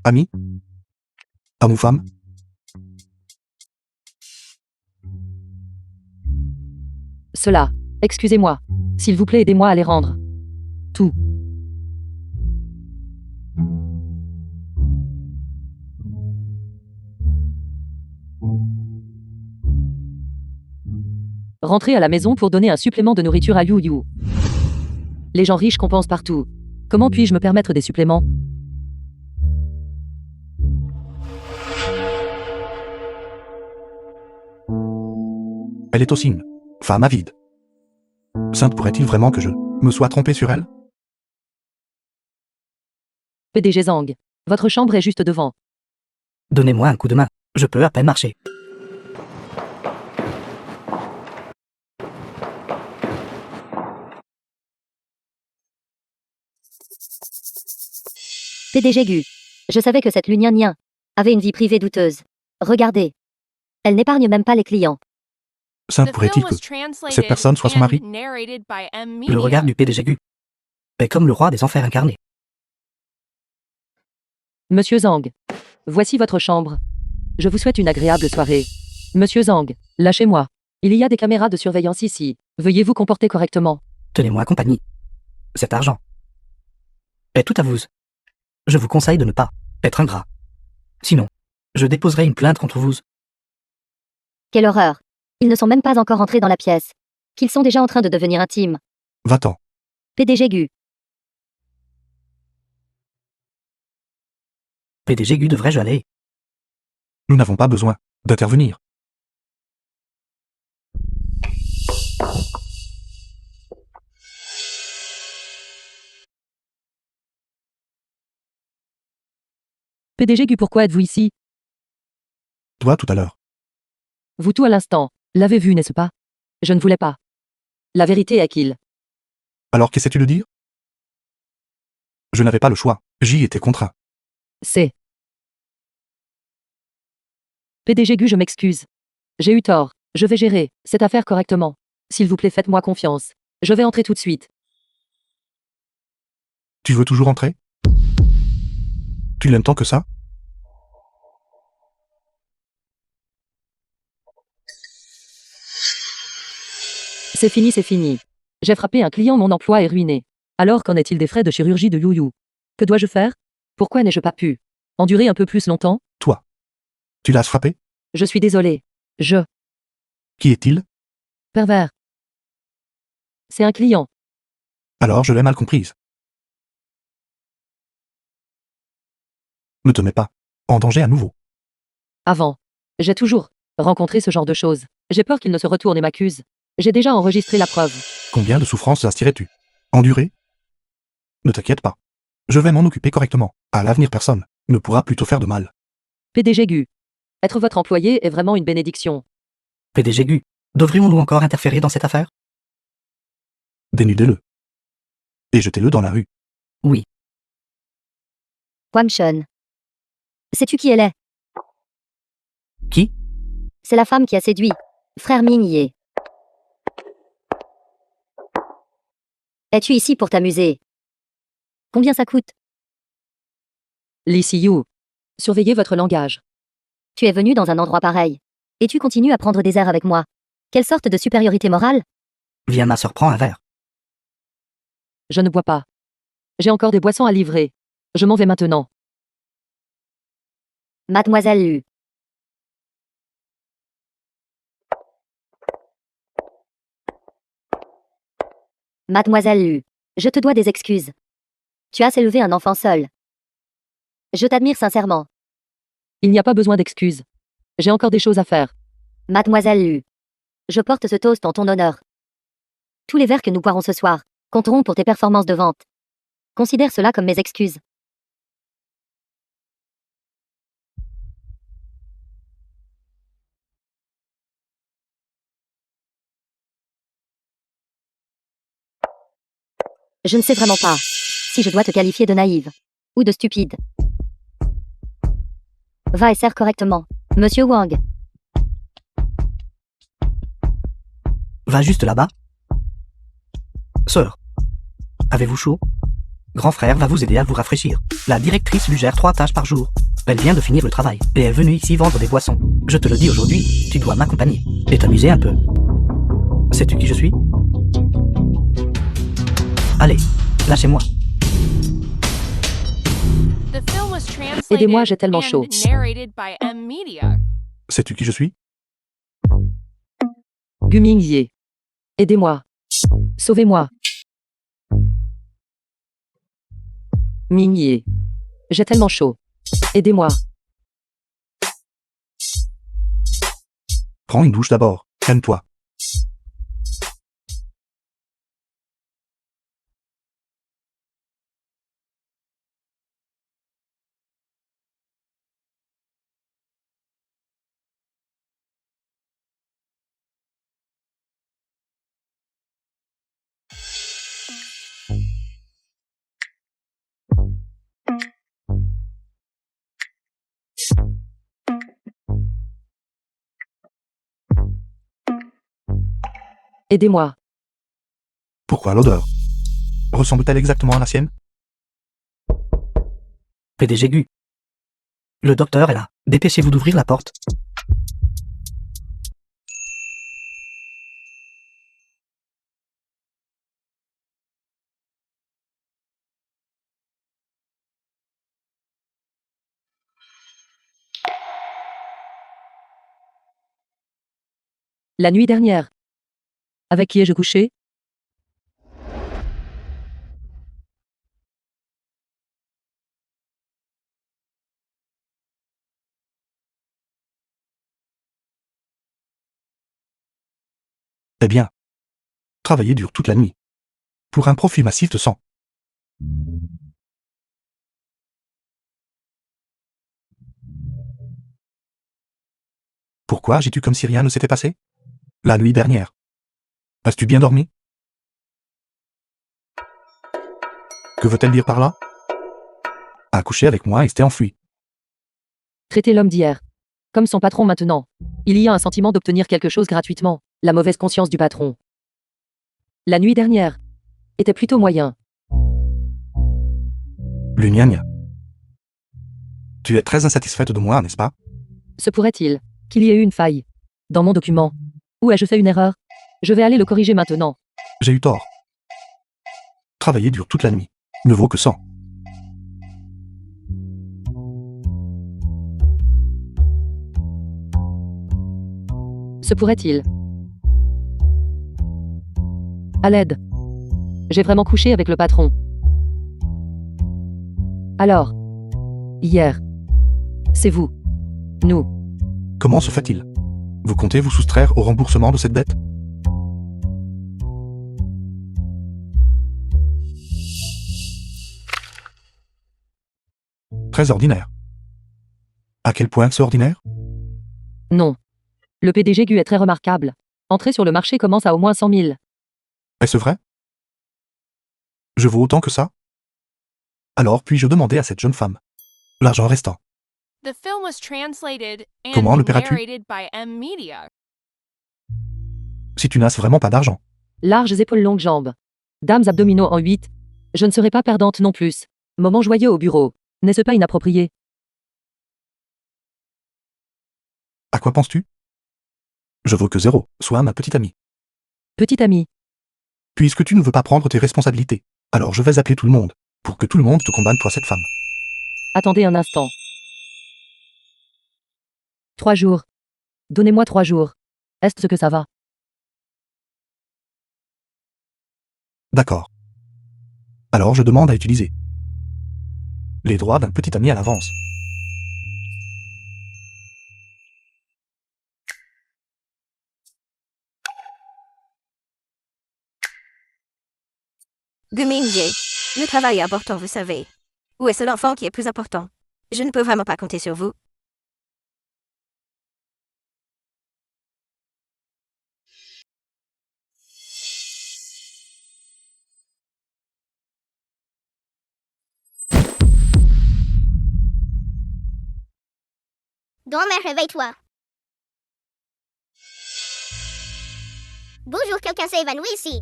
Ami? Homme ou femme? Cela. Excusez-moi. S'il vous plaît, aidez-moi à les rendre. Tout. Rentrez à la maison pour donner un supplément de nourriture à Yu. Les gens riches compensent partout. Comment puis-je me permettre des suppléments? Elle est aussi une femme avide. Sainte pourrait-il vraiment que je me sois trompé sur elle? PDG Zhang. Votre chambre est juste devant. Donnez-moi un coup de main. Je peux à peine marcher. PDG Gu. Je savais que cette Lunien avait une vie privée douteuse. Regardez. Elle n'épargne même pas les clients. Sainte The pourrait-il film que was translated cette personne soit son mari? and narrated by M. Le regard Media. du PDG Gu est comme le roi des enfers incarné. Monsieur Zhang. Voici votre chambre. Je vous souhaite une agréable soirée. Monsieur Zhang, lâchez-moi. Il y a des caméras de surveillance ici. Veuillez vous comporter correctement. Tenez-moi compagnie. Cet argent est tout à vous. Je vous conseille de ne pas être ingrat. Sinon, je déposerai une plainte contre vous. Quelle horreur. Ils ne sont même pas encore entrés dans la pièce. Qu'ils sont déjà en train de devenir intimes. Va-t'en. PDG Gu. PDG Gu, devrais-je aller? Nous n'avons pas besoin d'intervenir. PDG Gu, pourquoi êtes-vous ici? Toi tout à l'heure. Vous tout à l'instant. L'avez vu, n'est-ce pas? Je ne voulais pas. La vérité est qu'il. Alors qu'essaies-tu de dire? Je n'avais pas le choix. J'y étais contraint. C'est. PDG Gu, je m'excuse. J'ai eu tort. Je vais gérer cette affaire correctement. S'il vous plaît, faites-moi confiance. Je vais entrer tout de suite. Tu veux toujours entrer? Tu l'aimes tant que ça? C'est fini, c'est fini. J'ai frappé un client, mon emploi est ruiné. Alors qu'en est-il des frais de chirurgie de Yu? Que dois-je faire? Pourquoi n'ai-je pas pu endurer un peu plus longtemps? Toi. Tu l'as frappé? Je suis désolé. Qui est-il? Pervers. C'est un client. Alors je l'ai mal comprise. Ne te mets pas en danger à nouveau. Avant. J'ai toujours rencontré ce genre de choses. J'ai peur qu'il ne se retourne et m'accuse. J'ai déjà enregistré la preuve. Combien de souffrances astirais-tu? Endurer? Ne t'inquiète pas. Je vais m'en occuper correctement. À l'avenir, personne ne pourra plus te faire de mal. PDG Gu. Être votre employé est vraiment une bénédiction. PDG Gu, devrions-nous encore interférer dans cette affaire? Dénudez-le. Et jetez-le dans la rue. Oui. Wamshon. Sais-tu qui elle est? Qui? C'est la femme qui a séduit frère Ming. Es-tu ici pour t'amuser? Combien ça coûte? Lee Si-yu. Surveillez votre langage. Tu es venu dans un endroit pareil. Et tu continues à prendre des airs avec moi. Quelle sorte de supériorité morale? Viens, ma sœur, prends un verre. Je ne bois pas. J'ai encore des boissons à livrer. Je m'en vais maintenant. Mademoiselle Lu. Mademoiselle Lu, je te dois des excuses. Tu as élevé un enfant seul. Je t'admire sincèrement. Il n'y a pas besoin d'excuses. J'ai encore des choses à faire. Mademoiselle Lu, je porte ce toast en ton honneur. Tous les verres que nous boirons ce soir compteront pour tes performances de vente. Considère cela comme mes excuses. Je ne sais vraiment pas si je dois te qualifier de naïve ou de stupide. Va et serre correctement. Monsieur Wang, Va juste là-bas. Sœur, avez-vous chaud? Grand frère va vous aider à vous rafraîchir. La directrice lui gère 3 tâches par jour. Elle vient de finir le travail et est venue ici vendre des boissons. Je te le dis aujourd'hui, tu dois m'accompagner et t'amuser un peu. Sais-tu qui je suis? Allez, lâchez-moi. The film was translated Aidez-moi, j'ai tellement chaud. and narrated by M Media. Sais-tu qui je suis? Gu Mingye. Aidez-moi. Sauvez-moi. Mingye. J'ai tellement chaud. Aidez-moi. Prends une douche d'abord. Calme-toi. Aidez-moi. Pourquoi l'odeur? Ressemble-t-elle exactement à la sienne? PDG Gu. Le docteur est là. Dépêchez-vous d'ouvrir la porte. La nuit dernière. Avec qui ai-je couché? Eh bien. Travailler dure toute la nuit. Pour un profit massif de sang. Pourquoi agis-tu comme si rien ne s'était passé? La nuit dernière. As-tu bien dormi? Que veut-elle dire par là? A couché avec moi et s'était enfui. Traiter l'homme d'hier. Comme son patron maintenant. Il y a un sentiment d'obtenir quelque chose gratuitement. La mauvaise conscience du patron. La nuit dernière. Était plutôt moyen. Lugnagna. Tu es très insatisfaite de moi, n'est-ce pas? Se pourrait-il qu'il y ait eu une faille dans mon document? Ou ai-je fait une erreur? Je vais aller le corriger maintenant. J'ai eu tort. Travailler dure toute la nuit. Ne vaut que 100. Se pourrait-il? À l'aide. J'ai vraiment couché avec le patron. Alors. Hier. C'est vous. Nous. Comment se fait-il? Vous comptez vous soustraire au remboursement de cette dette? Très ordinaire. À quel point c'est ordinaire? Non. Le PDG Gu est très remarquable. Entrer sur le marché commence à au moins 100 000. Est-ce vrai? Je vaux autant que ça? Alors puis-je demander à cette jeune femme l'argent restant? The film was translated and Comment le paieras-tu? narrated by M Media. Si tu n'as vraiment pas d'argent. Larges épaules, longues jambes. Dames abdominaux en 8. Je ne serai pas perdante non plus. Moment joyeux au bureau. N'est-ce pas inapproprié? À quoi penses-tu? Je vaux que 0, sois ma petite amie. Petite amie. Puisque tu ne veux pas prendre tes responsabilités, alors je vais appeler tout le monde, pour que tout le monde te condamne toi cette femme. Attendez un instant. 3 jours. Donnez-moi 3 jours. Est-ce ce que ça va? D'accord. Alors je demande à utiliser les droits d'un petit ami à l'avance. Gu Mingye. Le travail est important, vous savez. Ou est-ce l'enfant qui est plus important? Je ne peux vraiment pas compter sur vous. Grand-mère, réveille-toi. Bonjour, quelqu'un s'est évanoui ici.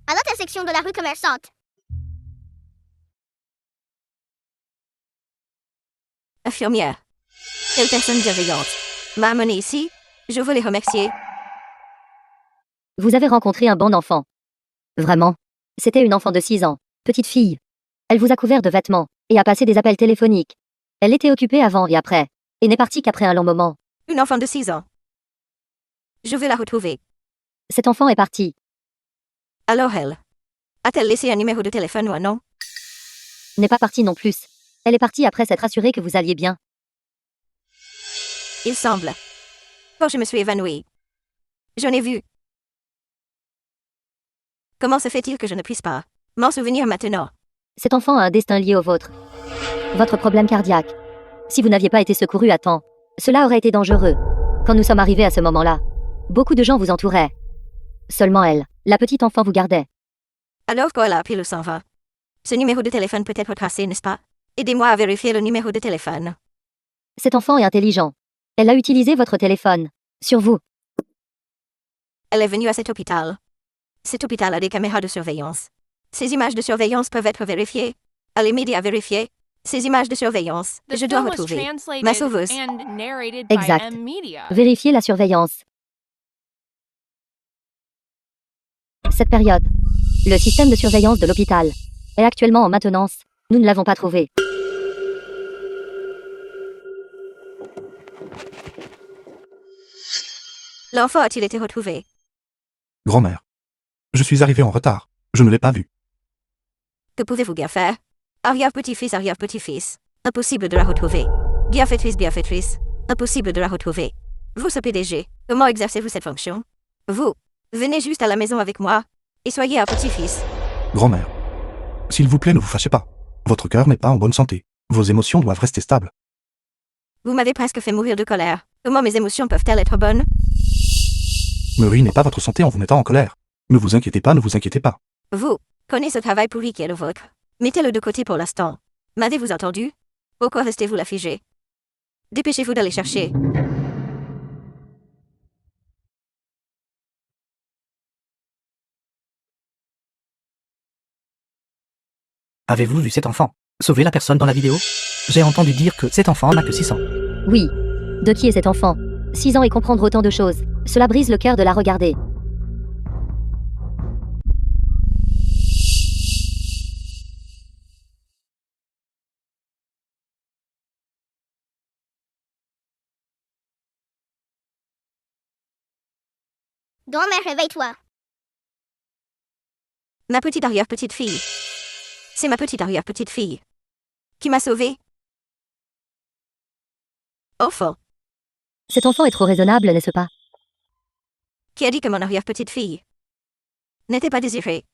À l'intersection de la rue commerçante. Infirmière. Quelle personne bienveillante m'a amené ici. Je veux les remercier. Vous avez rencontré un bon enfant. Vraiment. C'était une enfant de 6 ans, petite fille. Elle vous a couvert de vêtements, et a passé des appels téléphoniques. Elle était occupée avant et après, et n'est partie qu'après un long moment. Une enfant de 6 ans. Je vais la retrouver. Cet enfant est parti. Alors elle. A-t-elle laissé un numéro de téléphone ou un nom? N'est pas partie non plus. Elle est partie après s'être assurée que vous alliez bien. Il semble. Quand je me suis évanouie. J'en ai vu. Comment se fait-il que je ne puisse pas m'en souvenir maintenant? Cet enfant a un destin lié au vôtre. Votre problème cardiaque. Si vous n'aviez pas été secouru à temps, cela aurait été dangereux. Quand nous sommes arrivés à ce moment-là, beaucoup de gens vous entouraient. Seulement elle, la petite enfant vous gardait. Alors quand elle a appelé le 120. Ce numéro de téléphone peut être retracé, n'est-ce pas? Aidez-moi à vérifier le numéro de téléphone. Cet enfant est intelligent. Elle a utilisé votre téléphone. Sur vous. Elle est venue à cet hôpital. Cet hôpital a des caméras de surveillance. Ces images de surveillance peuvent être vérifiées. Allez m'aider à vérifier ces images de surveillance. The Je dois film was retrouver translated ma sauveuse. and narrated by Exact. M-Media. Vérifiez la surveillance. Cette période. Le système de surveillance de l'hôpital est actuellement en maintenance. Nous ne l'avons pas trouvé. L'enfant a-t-il été retrouvé? Grand-mère. Je suis arrivé en retard. Je ne l'ai pas vu. Que pouvez-vous bien faire? Arrière-petit-fils, arrière-petit-fils. Impossible de la retrouver. Bienfaitrice, bienfaitrice. Impossible de la retrouver. Vous, ce PDG, comment exercez-vous cette fonction? Vous, venez juste à la maison avec moi et soyez un petit-fils. Grand-mère. S'il vous plaît, ne vous fâchez pas. Votre cœur n'est pas en bonne santé. Vos émotions doivent rester stables. Vous m'avez presque fait mourir de colère. Comment mes émotions peuvent-elles être bonnes? Me ruinez pas votre santé en vous mettant en colère. Ne vous inquiétez pas, ne vous inquiétez pas. Vous, connaissez ce travail pourri qui est le vôtre. Mettez-le de côté pour l'instant. M'avez-vous entendu? Pourquoi restez-vous là figé? Dépêchez-vous d'aller chercher. Avez-vous vu cet enfant sauver la personne dans la vidéo? J'ai entendu dire que cet enfant n'a que 6 ans. Oui. De qui est cet enfant? 6 ans et comprendre autant de choses. Cela brise le cœur de la regarder. Grand-mère, réveille-toi. Ma petite arrière-petite-fille. C'est ma petite arrière-petite-fille. Qui m'a sauvée? Enfant. Cet enfant est trop raisonnable, n'est-ce pas? Qui a dit que mon arrière-petite-fille n'était pas désirée?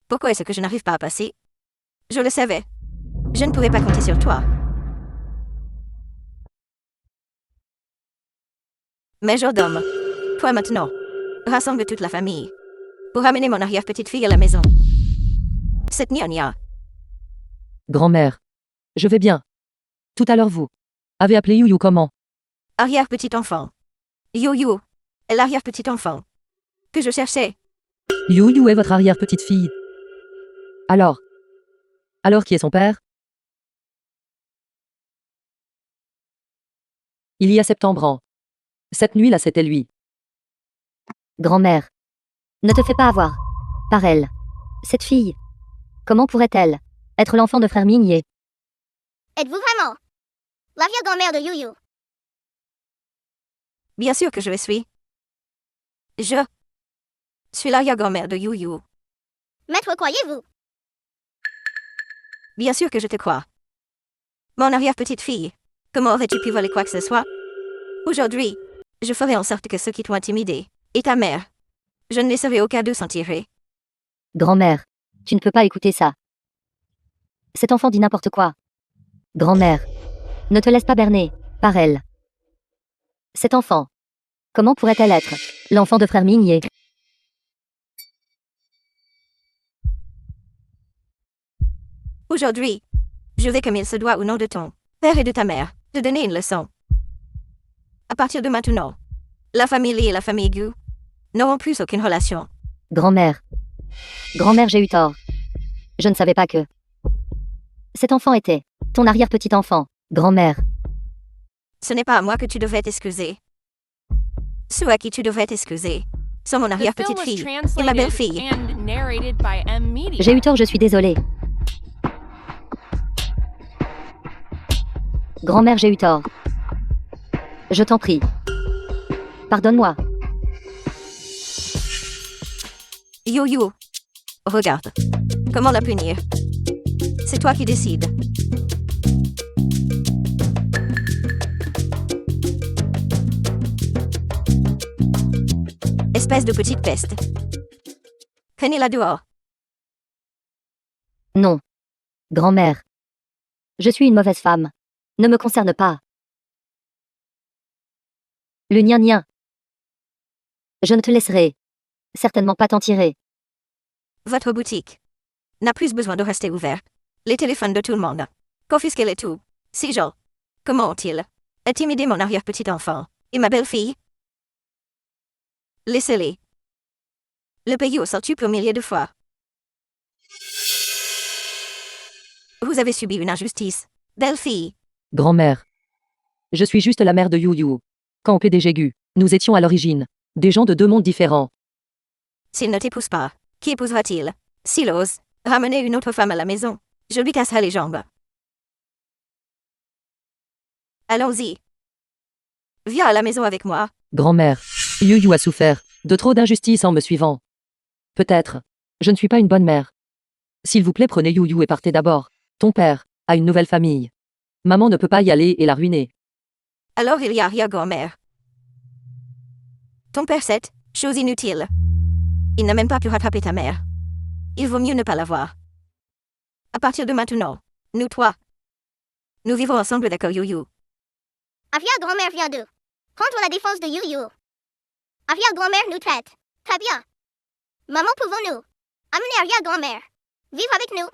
Pourquoi est-ce que je n'arrive pas à passer? Je le savais. Je ne pouvais pas compter sur toi. Majordome, toi maintenant, rassemble toute la famille pour amener mon arrière-petite-fille à la maison. Cette gnogna. Grand-mère. Je vais bien. Tout à l'heure vous avez appelé Youyou comment? Arrière-petit-enfant. Yo-yo, l'arrière-petit-enfant que je cherchais. Youyou est votre arrière-petite-fille. Alors qui est son père? Il y a septembre ans. Cette nuit-là, c'était lui. Grand-mère. Ne te fais pas avoir. Par elle. Cette fille. Comment pourrait-elle être l'enfant de frère Migné? Êtes-vous vraiment l'arrière-grand-mère de Youyou? Bien sûr que je le suis. Je suis l'arrière-grand-mère de Youyou. Maître, croyez-vous? Bien sûr que je te crois. Mon arrière-petite-fille, comment aurais-tu pu voler quoi que ce soit? Aujourd'hui, je ferai en sorte que ceux qui t'ont intimidé, et ta mère, je ne laisserai aucun d'eux s'en tirer. Grand-mère. Tu ne peux pas écouter ça. Cet enfant dit n'importe quoi. Grand-mère. Ne te laisse pas berner par elle. Cet enfant. Comment pourrait-elle être l'enfant de frère Migné? Aujourd'hui, Je vais comme il se doit au nom de ton père et de ta mère, te donner une leçon. À partir de maintenant, la famille Lee et la famille Gu n'auront plus aucune relation. Grand-mère. Grand-mère, j'ai eu tort. Je ne savais pas que... Cet enfant était ton arrière-petit-enfant. Grand-mère. Ce n'est pas à moi que tu devrais t'excuser. Ceux à qui tu devrais t'excuser sont mon The film was arrière-petite-fille et ma translated belle-fille. and narrated by M Media. J'ai eu tort, je suis désolée. Grand-mère, j'ai eu tort. Je t'en prie. Pardonne-moi. Yo-yo. Regarde. Comment la punir? C'est toi qui décides. Espèce de petite peste. Prenez-la dehors. Non. Grand-mère. Je suis une mauvaise femme. Ne me concerne pas. Le gnien. Je ne te laisserai certainement pas t'en tirer. Votre boutique n'a plus besoin de rester ouverte. Les téléphones de tout le monde. Confisquez-les tout. Si Joe. Comment ont-ils intimidé mon arrière-petit-enfant et ma belle-fille? Laissez-les. Le pays au centuple milliers de fois. Vous avez subi une injustice, belle-fille. Grand-mère. Je suis juste la mère de Yu Yu. Quand au PDG Gu, nous étions à l'origine des gens de deux mondes différents. S'il ne t'épouse pas, qui épousera-t-il? S'il ose ramener une autre femme à la maison, je lui casserai les jambes. Allons-y. Viens à la maison avec moi. Grand-mère. Yu Yu a souffert de trop d'injustice en me suivant. Peut-être. Je ne suis pas une bonne mère. S'il vous plaît, prenez Yu Yu et partez d'abord. Ton père a une nouvelle famille. Maman ne peut pas y aller et la ruiner. Alors il y a arrière-grand-mère. Ton père c'est chose inutile. Il n'a même pas pu rattraper ta mère. Il vaut mieux ne pas la voir. À partir de maintenant, nous trois, nous vivons ensemble, d'accord, Yu-Yu? Arrière-grand-mère vient de prendre la défense de Yu-Yu. Arrière-grand-mère nous traite. Très bien. Maman, pouvons-nous amener arrière-grand-mère vivre avec nous?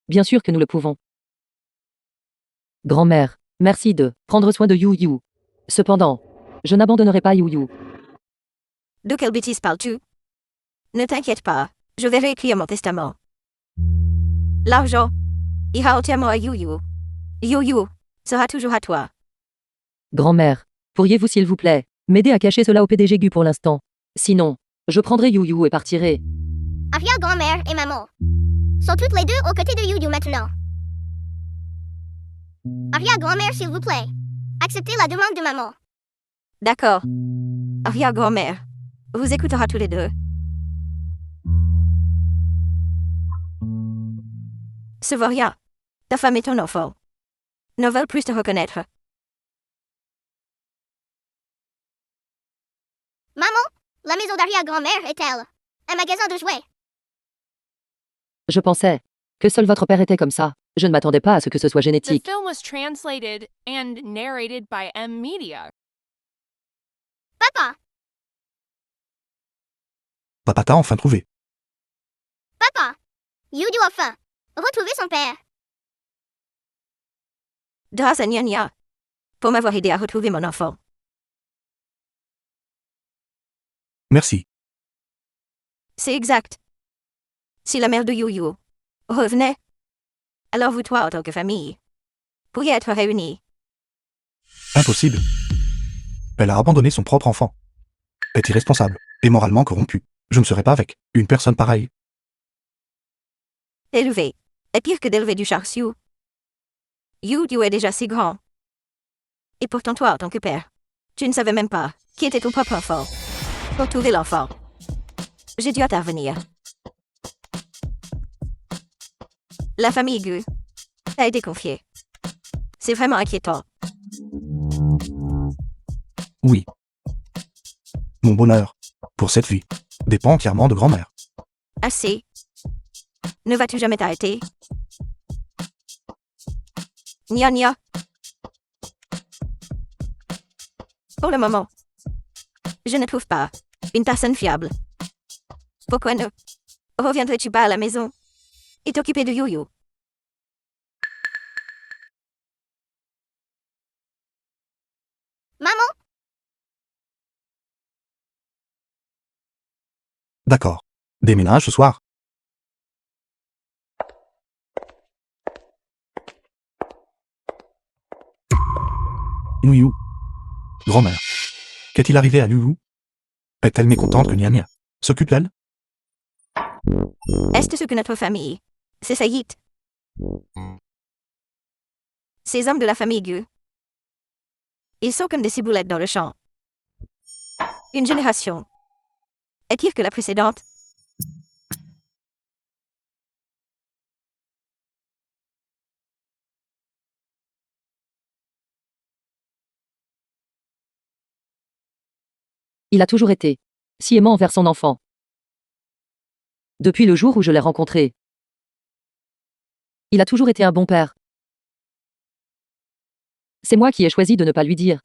Bien sûr que nous le pouvons. Grand-mère, merci de prendre soin de Yu Yu. Cependant, je n'abandonnerai pas Yu Yu. De quelle bêtise parles-tu? Ne t'inquiète pas, je vais réécrire mon testament. L'argent ira entièrement à Yu-Yu. Yu-Yu sera toujours à toi. Grand-mère, pourriez-vous s'il vous plaît m'aider à cacher cela au PDG Gu pour l'instant? Sinon, je prendrai Yu Yu et partirai. Arrière-grand-mère et maman sont toutes les deux aux côtés de Yu-Yu maintenant. Arrière-grand-mère, s'il vous plaît, acceptez la demande de maman. D'accord. Arrière-grand-mère vous écoutera tous les deux. Sevoria, ta femme et ton enfant ne veulent plus te reconnaître. Maman, la maison d'arrière-grand-mère est-elle un magasin de jouets? Je pensais que seul votre père était comme ça. Je ne m'attendais pas à ce que ce soit The génétique. film was translated and narrated by M Media. Papa, Papa t'a enfin trouvé. papa, Yu-Yu a enfin retrouvé son père. Grâce à Nya pour m'avoir aidé à retrouver mon enfant. Merci. C'est exact. Si la mère de Yu-Yu revenait, alors vous trois en tant que famille pourriez être réunis. Impossible. Elle a abandonné son propre enfant. Est irresponsable et moralement corrompue. Je ne serai pas avec une personne pareille. Élevé est pire que d'élever du Char-Siu. Yu-Yu est déjà si grand. Et pourtant toi, en tant que père, tu ne savais même pas qui était ton propre enfant. Pour trouver l'enfant, j'ai dû intervenir. La famille Gu a été confiée. C'est vraiment inquiétant. Oui. Mon bonheur, pour cette vie, dépend entièrement de grand-mère. Assez. Ne vas-tu jamais t'arrêter? Nya. Pour le moment, je ne trouve pas une personne fiable. Pourquoi ne reviendrais-tu pas à la maison et t'occuper de Yu-Yu? D'accord. Déménage ce soir. Youyou. Grand-mère. Qu'est-il arrivé à Youyou? Est-elle mécontente que Nia Nia s'occupe d'elle? Est-ce ce que notre famille? C'est Saït. Ces hommes de la famille Gu. Ils sont comme des ciboulettes dans le champ. Une génération. Est pire que la précédente. Il a toujours été si aimant envers son enfant. Depuis le jour où je l'ai rencontré. Il a toujours été un bon père. C'est moi qui ai choisi de ne pas lui dire.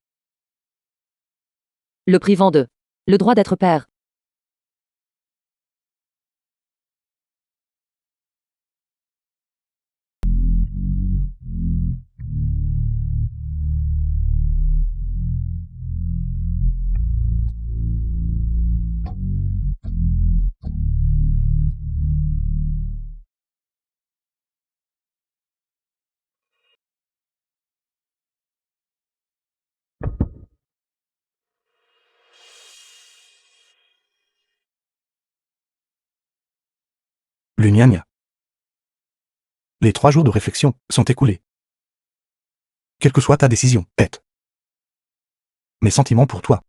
Le privant de le droit d'être père. Le Nia Nia. Les 3 jours de réflexion sont écoulés. Quelle que soit ta décision, Pet. Mes sentiments pour toi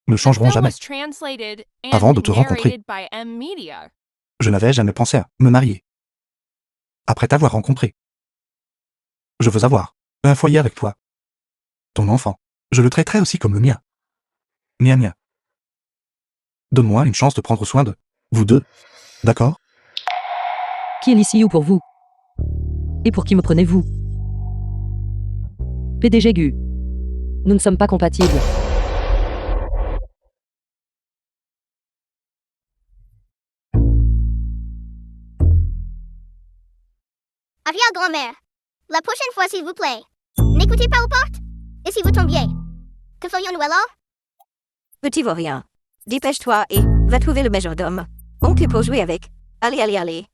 ne The changeront film jamais. was translated Avant and de te rencontrer. narrated by M-Media. Je n'avais jamais pensé à me marier. Après t'avoir rencontré. Je veux avoir un foyer avec toi. Ton enfant. Je le traiterai aussi comme le mien. Nia Nia. Donne-moi une chance de prendre soin de vous deux. D'accord? Qui est l'ICU pour vous? Et pour qui me prenez-vous? PDG Gu. Nous ne sommes pas compatibles. Arrière-grand-mère. La prochaine fois, s'il vous plaît. N'écoutez pas aux portes. Et si vous tombiez? Que ferions-nous alors? Petit vaurien. Dépêche-toi et va trouver le majordome. Oncle pour jouer avec. Allez, allez, allez.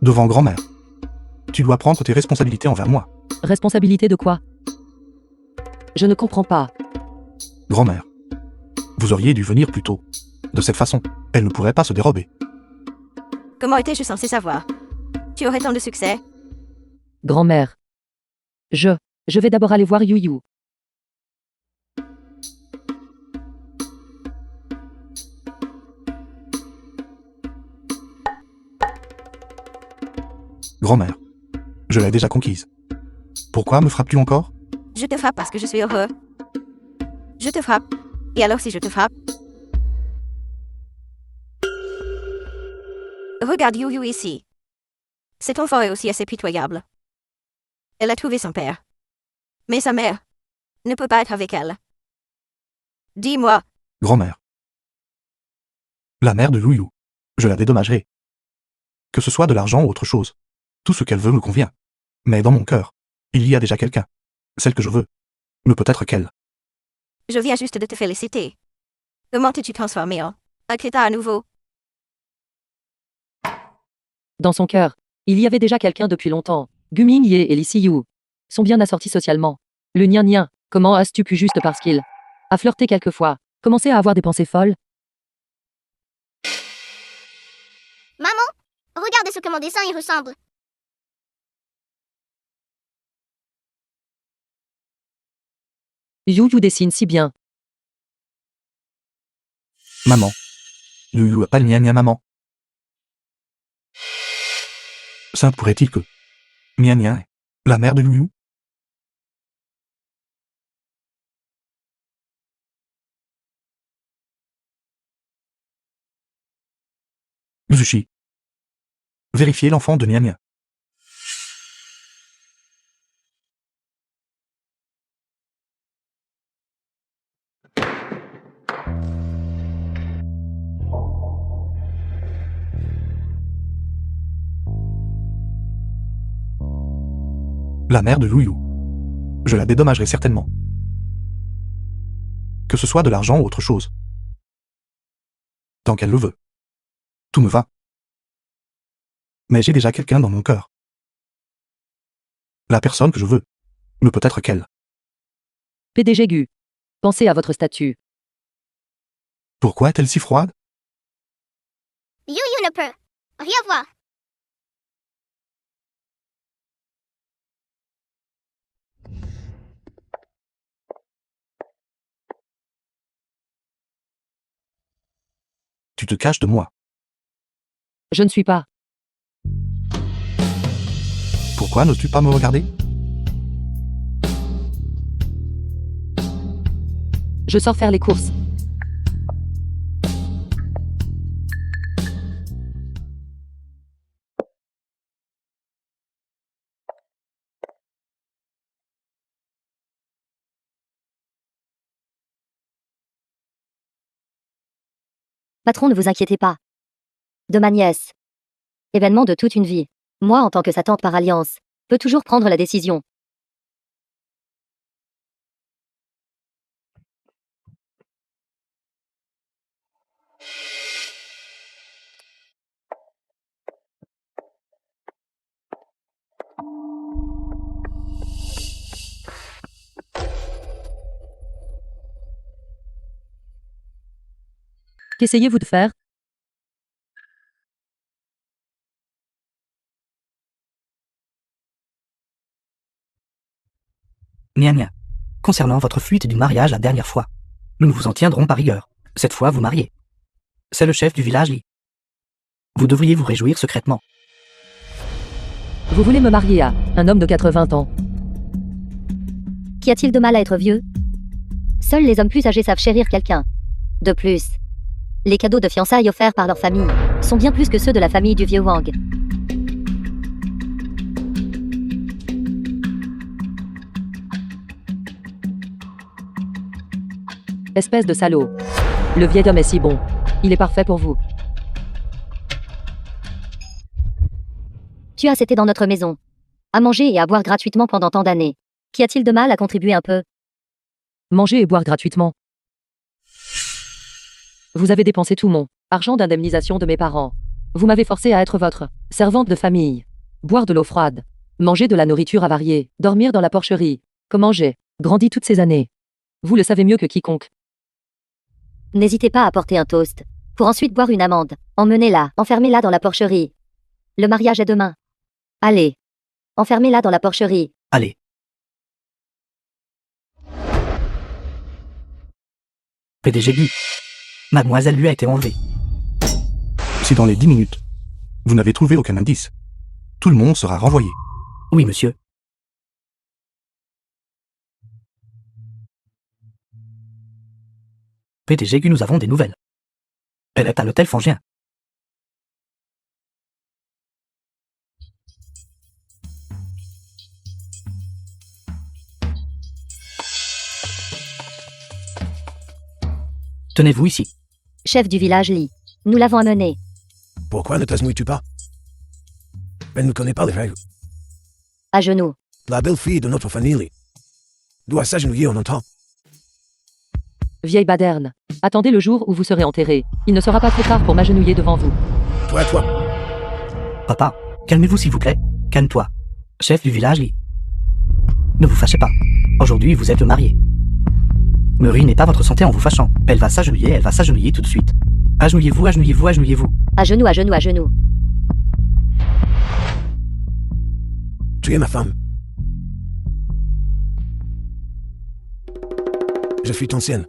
Devant grand-mère. Tu dois prendre tes responsabilités envers moi. Responsabilité de quoi? Je ne comprends pas. Grand-mère. Vous auriez dû venir plus tôt. De cette façon, elle ne pourrait pas se dérober. Comment étais-je censé savoir? Tu aurais tant de succès? Grand-mère. Je vais d'abord aller voir Youyou. Grand-mère. Je l'ai déjà conquise. Pourquoi me frappes-tu encore? Je te frappe parce que je suis heureux. Je te frappe. Et alors si je te frappe? Regarde Youyou ici. Cet enfant est aussi assez pitoyable. Elle a trouvé son père. Mais sa mère ne peut pas être avec elle. Dis-moi, Grand-mère. La mère de Youyou. Je la dédommagerai. Que ce soit de l'argent ou autre chose. Tout ce qu'elle veut me convient. Mais dans mon cœur, il y a déjà quelqu'un. Celle que je veux. Ne peut être qu'elle. je viens juste de te féliciter. Comment t'es-tu transformé en un crétin à nouveau? Dans son cœur, il y avait déjà quelqu'un depuis longtemps. Gu Mingye et Li Siyu sont bien assortis socialement. Le Nian Nian, comment as-tu pu juste parce qu'il a flirté quelquefois, commencé à avoir des pensées folles? Maman, regarde ce que mon dessin y ressemble. Yu dessine si bien. Maman. Youyou appelle Nia Nia maman. Ça pourrait-il que Nia Nia est la mère de Youyou? Zushi. Vérifiez l'enfant de Nia Nia. La mère de Youyou. Je la dédommagerai certainement. Que ce soit de l'argent ou autre chose. Tant qu'elle le veut. Tout me va. Mais j'ai déjà quelqu'un dans mon cœur. La personne que je veux ne peut être qu'elle. PDG Gu. Pensez à votre statut. Pourquoi est-elle si froide? You ne peux rien voir. Tu te caches de moi. Je ne suis pas. Pourquoi n'oses-tu pas me regarder? Je sors faire les courses. Patron, ne vous inquiétez pas. De ma nièce. Événement de toute une vie. Moi, en tant que sa tante par alliance, peux toujours prendre la décision. Qu'essayez-vous de faire? Nia nia. Concernant votre fuite du mariage la dernière fois, nous ne vous en tiendrons pas rigueur. Cette fois, vous mariez. C'est le chef du village Li. Vous devriez vous réjouir secrètement. Vous voulez me marier à un homme de 80 ans? Qu'y a-t-il de mal à être vieux? Seuls les hommes plus âgés savent chérir quelqu'un. De plus, les cadeaux de fiançailles offerts par leur famille sont bien plus que ceux de la famille du vieux Wang. Espèce de salaud. Le vieil homme est si bon. Il est parfait pour vous. Tu as été dans notre maison. À manger et à boire gratuitement pendant tant d'années. Qu'y a-t-il de mal à contribuer un peu? Manger et boire gratuitement. Vous avez dépensé tout mon argent d'indemnisation de mes parents. Vous m'avez forcé à être votre servante de famille. Boire de l'eau froide. Manger de la nourriture avariée. Dormir dans la porcherie. Comment j'ai grandi toutes ces années. Vous le savez mieux que quiconque. N'hésitez pas à apporter un toast. Pour ensuite boire une amande. Emmenez-la, enfermez-la dans la porcherie. Le mariage est demain. Allez. Enfermez-la dans la porcherie. Allez. PDG Gu. Mademoiselle lui a été enlevée. Si dans les 10 minutes, vous n'avez trouvé aucun indice, tout le monde sera renvoyé. Oui, monsieur. PDG Gu, nous avons des nouvelles. Elle est à l'hôtel Fangien. Tenez-vous ici. Chef du village Li. Nous l'avons amenée. Pourquoi ne t'agenouilles-tu pas? Elle ne connaît pas les règles. À genoux. La belle-fille de notre famille doit s'agenouiller en un temps. Vieille baderne. Attendez le jour où vous serez enterré. Il ne sera pas trop tard pour m'agenouiller devant vous. Toi. Papa, calmez-vous s'il vous plaît. Calme-toi. Chef du village Li. Ne vous fâchez pas. Aujourd'hui, vous êtes mariés. Ne ruinez pas votre santé en vous fâchant. Elle va s'agenouiller tout de suite. Agenouillez-vous, agenouillez-vous, agenouillez-vous. À genoux, à genoux, à genoux. Tu es ma femme. Je suis ton sienne.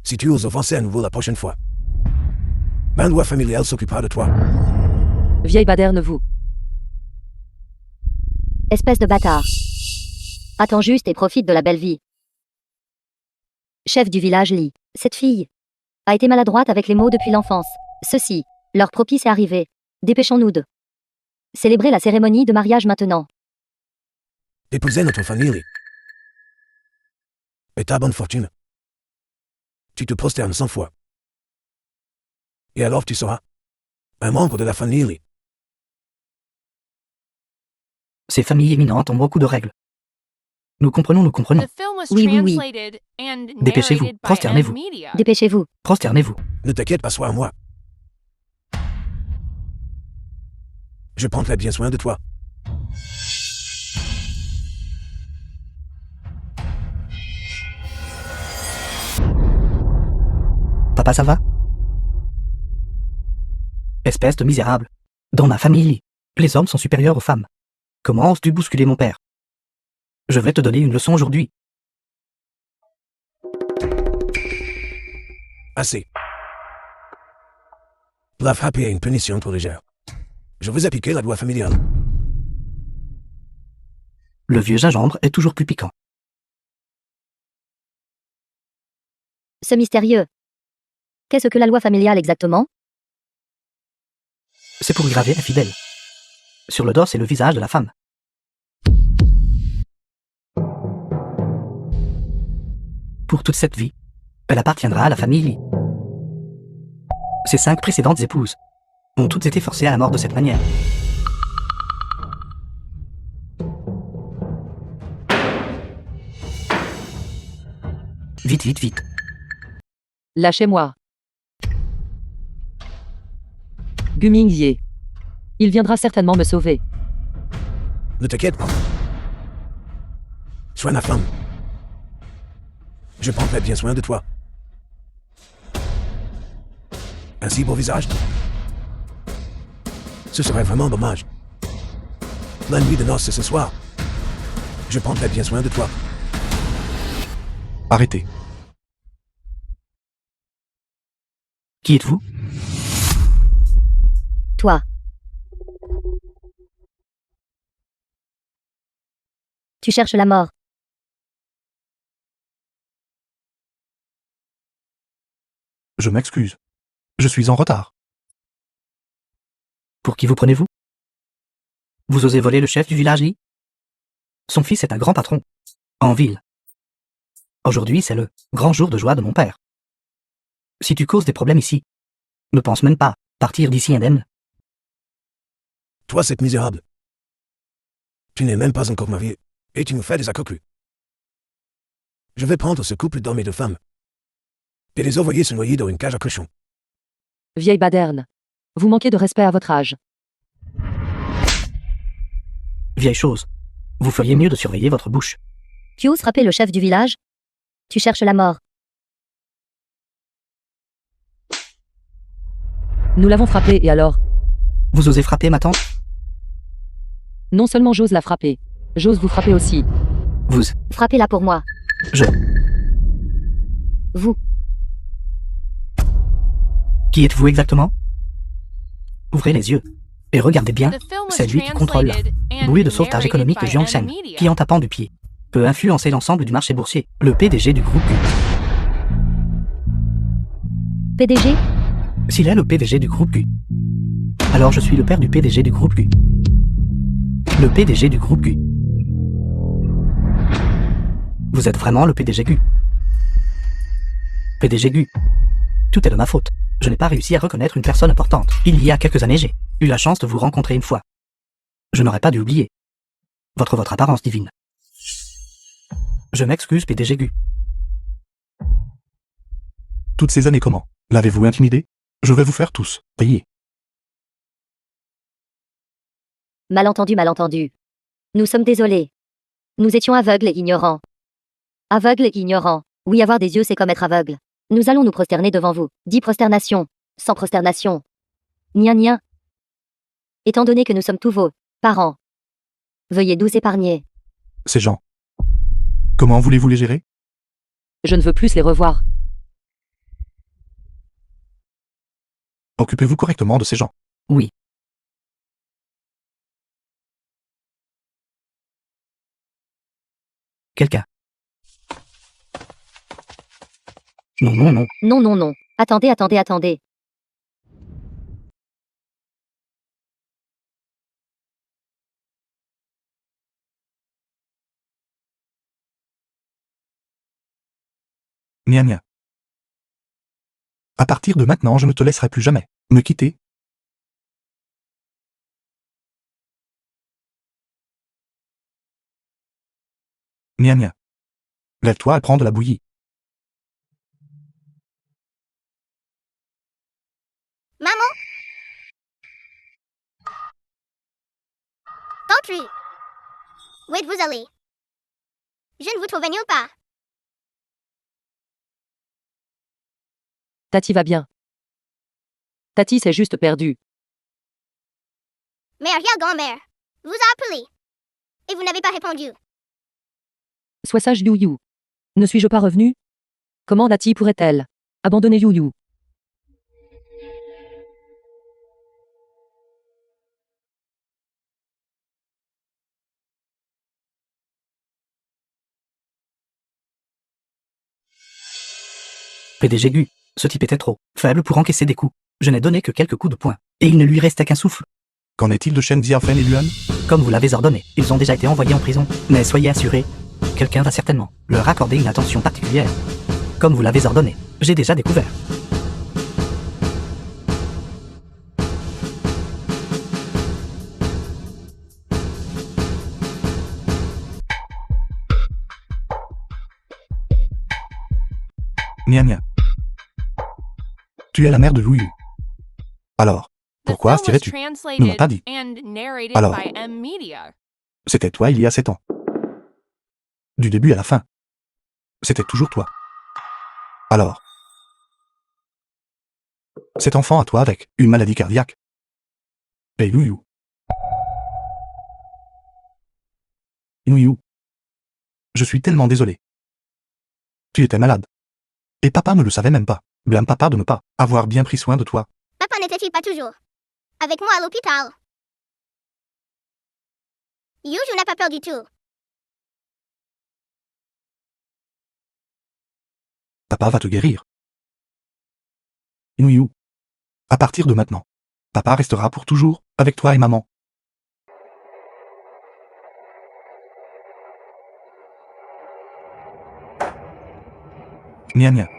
Si tu oses offenser à nouveau la prochaine fois, ma loi familiale s'occupera de toi. Vieille baderne vous. Espèce de bâtard. Attends juste et profite de la belle vie. Chef du village Li. Cette fille a été maladroite avec les mots depuis l'enfance. Ceci, l'heure propice est arrivée. Dépêchons-nous de célébrer la cérémonie de mariage maintenant. Épouser notre famille et ta bonne fortune. Tu te prosternes 100 fois. Et alors tu seras un membre de la famille. Ces familles éminentes ont beaucoup de règles. Nous comprenons, nous comprenons. The film was Oui, oui, oui. translated and Dépêchez-vous, narrated by prosternez-vous. M-Media. Dépêchez-vous. Prosternez-vous. Ne t'inquiète pas, sois à moi. Je prendrai bien soin de toi. Papa, ça va? Espèce de misérable. Dans ma famille, les hommes sont supérieurs aux femmes. Comment oses-tu bousculer mon père? Je vais te donner une leçon aujourd'hui. Assez. La frappe est une punition trop légère. Je vous appliquer la loi familiale. Le vieux gingembre est toujours plus piquant. Ce mystérieux. Qu'est-ce que la loi familiale exactement? C'est pour graver infidèle. Sur le dos, c'est le visage de la femme. Pour toute cette vie, elle appartiendra à la famille. Ses 5 précédentes épouses ont toutes été forcées à la mort de cette manière. Vite, vite, vite. Lâchez-moi. Gumingye. Il viendra certainement me sauver. Ne t'inquiète pas. Sois ma femme. Je prendrai bien soin de toi. Un si beau visage. Ce serait vraiment dommage. La nuit de noces, c'est ce soir. Je prendrai bien soin de toi. Arrêtez. Qui êtes-vous? Toi. Tu cherches la mort. Je m'excuse. Je suis en retard. Pour qui vous prenez-vous? Vous osez voler le chef du village, Lee? Son fils est un grand patron. En ville. Aujourd'hui, c'est le grand jour de joie de mon père. Si tu causes des problèmes ici, ne pense même pas partir d'ici indemne. Toi, cette misérable. Tu n'es même pas encore marié, et tu nous fais des accrocs. Je vais prendre ce couple d'hommes et de femmes et les envoyer se noyer dans une cage à cochons. Vieille baderne. Vous manquez de respect à votre âge. Vieille chose, vous feriez mieux de surveiller votre bouche. Tu oses frapper le chef du village? Tu cherches la mort. Nous l'avons frappé et alors? Vous osez frapper ma tante? Non seulement j'ose la frapper, j'ose vous frapper aussi. Vous, Frappez-la pour moi. je, Vous. qui êtes-vous exactement? Ouvrez les yeux et regardez bien, The film was c'est lui qui contrôle translated and bruit de sauvetage narrated économique de by Jiangsheng, M-Media. qui en tapant du pied peut influencer l'ensemble du marché boursier. Le PDG du groupe Q. PDG? S'il est le PDG du groupe Q, alors je suis le père du PDG du groupe Q. Le PDG du groupe Q. Vous êtes vraiment le PDG Q. PDG Q. Tout est de ma faute. Je n'ai pas réussi à reconnaître une personne importante. Il y a quelques années, j'ai eu la chance de vous rencontrer une fois. Je n'aurais pas dû oublier votre apparence divine. Je m'excuse, PDG Q. Toutes ces années comment? L'avez-vous intimidé? Je vais vous faire tous payer. Malentendu, malentendu. Nous sommes désolés. Nous étions aveugles et ignorants. Aveugles et ignorants. Oui, avoir des yeux, c'est comme être aveugle. Nous allons nous prosterner devant vous. 10 prosternations. Sans prosternation. Nien, nien. Étant donné que nous sommes tous vos parents, veuillez nous épargner. Ces gens. Comment voulez-vous les gérer? Je ne veux plus les revoir. Occupez-vous correctement de ces gens. Oui. Quelqu'un. Non, non, non. Non, non, non. Attendez, attendez, attendez. Nia nia. À partir de maintenant, je ne te laisserai plus jamais me quitter Nia nia. Lève-toi et prends de la bouillie. Maman? Tantry! Où êtes-vous allé? Je ne vous trouvais nulle part. Tati va bien. Tati s'est juste perdue. Mais arrière-grand-mère vous a appelé. Et vous n'avez pas répondu. Sois sage, You. Ne suis-je pas revenu? Comment Tati pourrait-elle abandonner You? PDG Gu, ce type était trop faible pour encaisser des coups. Je n'ai donné que quelques coups de poing. Et il ne lui restait qu'un souffle. Qu'en est-il de Shen Xiaofen et Luan? Comme vous l'avez ordonné, ils ont déjà été envoyés en prison. Mais soyez assurés, quelqu'un va certainement leur accorder une attention particulière. Comme vous l'avez ordonné, j'ai déjà découvert. Nia nia. Tu es la mère de Louis. Alors, The pourquoi film was astirais-tu? Ne m'as pas translated dit. and narrated Alors. by M Media. C'était toi il y a 7 ans. Du début à la fin. C'était toujours toi. Alors. Cet enfant à toi avec une maladie cardiaque. Et Louyou. Louyou. Je suis tellement désolé. Tu étais malade. Et papa ne le savait même pas. Blâme papa de ne pas avoir bien pris soin de toi. Papa n'était-il pas toujours avec moi à l'hôpital? Yuju n'a pas peur du tout. Papa va te guérir. Louyou. À partir de maintenant, papa restera pour toujours avec toi et maman. Nia nia.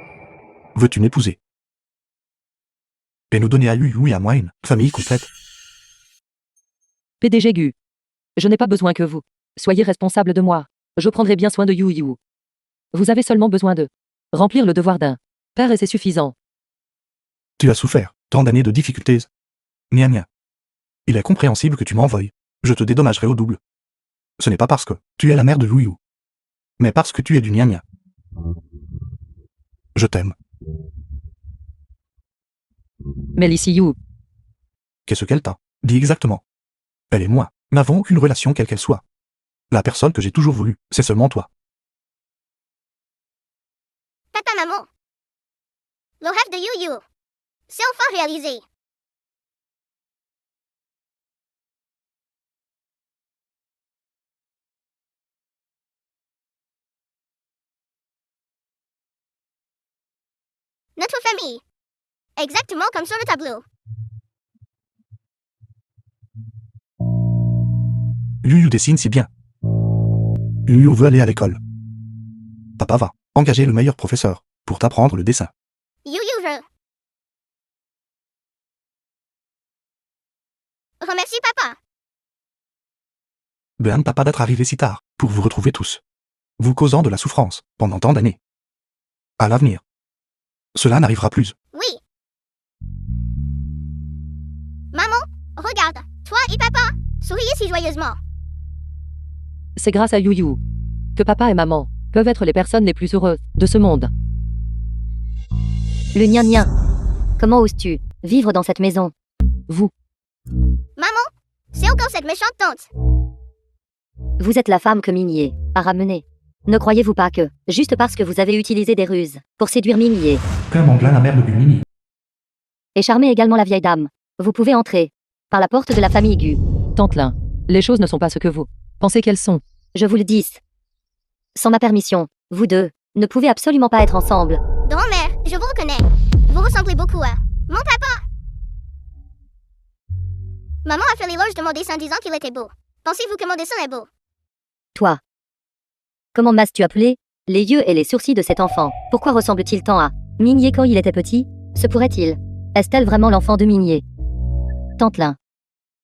Veux-tu m'épouser? Et nous donner à Louyou et à moi une famille complète? PDG Gu. Je n'ai pas besoin que vous soyez responsable de moi. Je prendrai bien soin de You. Vous avez seulement besoin de remplir le devoir d'un père et c'est suffisant. Tu as souffert tant d'années de difficultés. Nia nia. Il est compréhensible que tu m'envoies. Je te dédommagerai au double. Ce n'est pas parce que tu es la mère de Louyou, mais parce que tu es du Nia nia. Je t'aime. Mais Lissy You. Qu'est-ce qu'elle t'a dit exactement? Elle et moi n'avons aucune relation quelle qu'elle soit. La personne que j'ai toujours voulu, c'est seulement toi. Papa, maman. Le rêve de Yuyu. C'est enfin réalisé. Notre famille. Exactement comme sur le tableau. Louyou dessine si bien. Louyou veut aller à l'école. Papa va engager le meilleur professeur pour t'apprendre le dessin. Yuyu veut. Remercie papa. Blâme papa d'être arrivé si tard pour vous retrouver tous, vous causant de la souffrance pendant tant d'années. À l'avenir, cela n'arrivera plus. Oui. Maman, regarde. Toi et papa, souriez si joyeusement. C'est grâce à You que papa et maman peuvent être les personnes les plus heureuses de ce monde. Le gnien. Comment oses-tu vivre dans cette maison? Vous. Maman, c'est encore cette méchante tante. Vous êtes la femme que Migné a ramenée. Ne croyez-vous pas que, juste parce que vous avez utilisé des ruses pour séduire Migné Qu'un manglin la mère de Gumini. et charmer également la vieille dame, vous pouvez entrer par la porte de la famille Gu. Tantelin, les choses ne sont pas ce que vous pensez qu'elles sont. Je vous le dis. Sans ma permission, vous deux ne pouvez absolument pas être ensemble. Grand-mère, je vous reconnais. Vous ressemblez beaucoup à mon papa. Maman a fait l'éloge de mon dessin disant qu'il était beau. Pensez-vous que mon dessin est beau? Toi. Comment m'as-tu appelé? Les yeux et les sourcils de cet enfant. Pourquoi ressemble-t-il tant à Migné quand il était petit? Se pourrait-il? Est-elle vraiment l'enfant de Migné? Tantelin.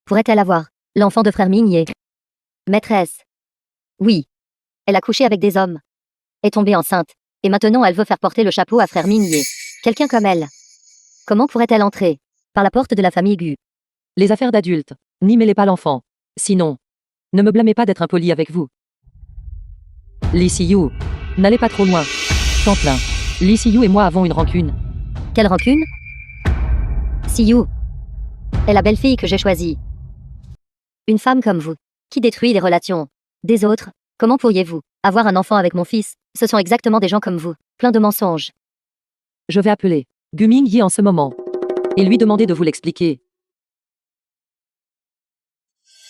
Pourrait-elle avoir l'enfant de frère Migné? Maîtresse. Oui. Elle a couché avec des hommes. Est tombée enceinte. Et maintenant elle veut faire porter le chapeau à frère Minier. Quelqu'un comme elle. Comment pourrait-elle entrer? Par la porte de la famille Gu. Les affaires d'adultes. N'y mêlez pas l'enfant. Sinon, ne me blâmez pas d'être impoli avec vous. Lee Si-yu, n'allez pas trop loin. Tantelin, Lee Si-yu et moi avons une rancune. Quelle rancune? Si-yu est la belle fille que j'ai choisie. Une femme comme vous, qui détruit les relations des autres. Comment pourriez-vous avoir un enfant avec mon fils? Ce sont exactement des gens comme vous, plein de mensonges. Je vais appeler Gu Mingyi en ce moment. Et lui demander de vous l'expliquer.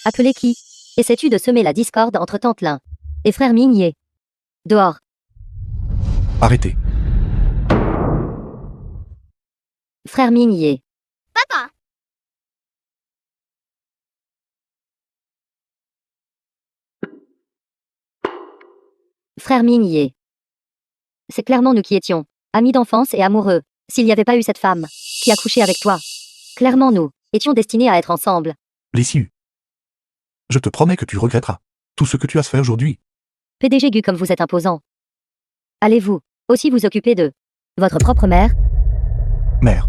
Appelez qui? Essaies-tu de semer la discorde entre Tantelin et frère Minier? Dehors. Arrêtez. Frère Minier. Papa! Frère Minier. C'est clairement nous qui étions amis d'enfance et amoureux. S'il n'y avait pas eu cette femme qui a couché avec toi, clairement nous étions destinés à être ensemble. Les Siu. Je te promets que tu regretteras tout ce que tu as fait aujourd'hui. PDG Gu comme vous êtes imposant. Allez-vous aussi vous occuper de votre propre mère? Mère.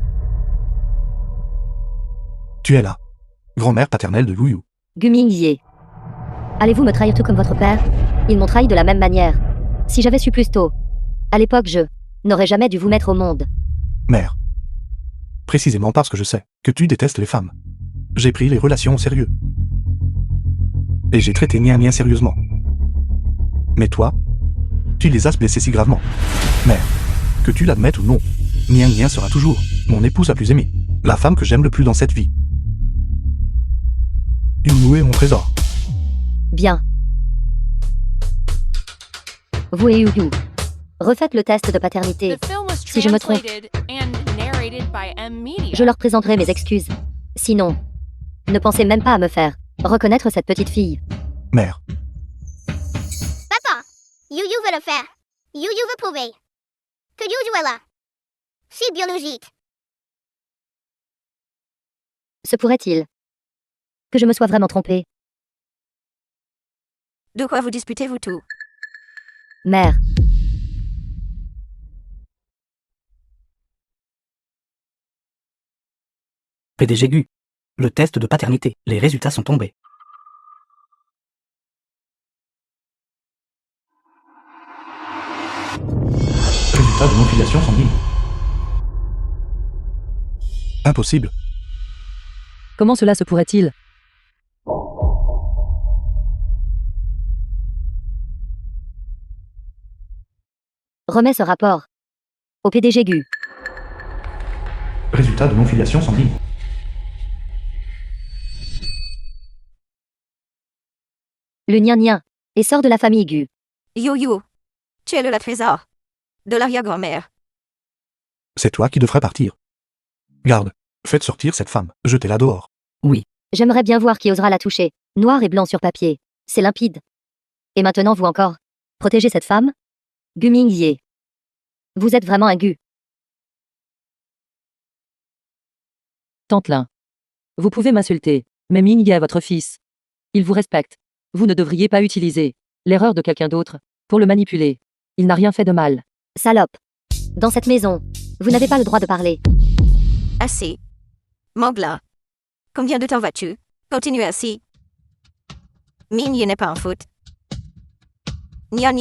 Tu es là. Grand-mère paternelle de Yu. Gu Mingye. Allez-vous me trahir tout comme votre père? Ils m'ont trahi de la même manière. Si j'avais su plus tôt, à l'époque je n'aurais jamais dû vous mettre au monde. Mère. Précisément parce que je sais que tu détestes les femmes. J'ai pris les relations au sérieux. Et j'ai traité Nian sérieusement. Mais toi, tu les as blessés si gravement. Mère, que tu l'admettes ou non, Nian sera toujours mon épouse la plus aimée, la femme que j'aime le plus dans cette vie. Yu est mon trésor. Bien. Vous et Yu. Refaites le test de paternité. The film was Si je me trompe, translated and narrated by M Media. je leur présenterai mes excuses. Sinon, ne pensez même pas à me faire reconnaître cette petite fille. Mère, Papa! You veut le faire. You veut prouver. Que you est là. C'est biologique. Se pourrait-il que je me sois vraiment trompée? De quoi vous disputez-vous tout? Mère. PDG Gu. Le test de paternité. Les résultats sont tombés. Résultat de non-filiation sanguine. impossible. Comment cela se pourrait-il? Remets ce rapport au PDG Gu. Résultat de non-filiation sanguine. Le Nien et sort de la famille Gu. Yu, tu es le trésor de l'arrière-grand-mère. C'est toi qui devrais partir. Garde, faites sortir cette femme, jetez-la dehors. Oui. J'aimerais bien voir qui osera la toucher. Noir et blanc sur papier. C'est limpide. Et maintenant vous encore. Protégez cette femme? Gu Mingye. Vous êtes vraiment un Gu. Tantelin. Vous pouvez m'insulter, mais Ming est votre fils. Il vous respecte. Vous ne devriez pas utiliser l'erreur de quelqu'un d'autre pour le manipuler. Il n'a rien fait de mal. Salope. Dans cette maison, vous n'avez pas le droit de parler. Assez. Mangla. Combien de temps vas-tu continuer ainsi? Ming n'est pas en faute. Nya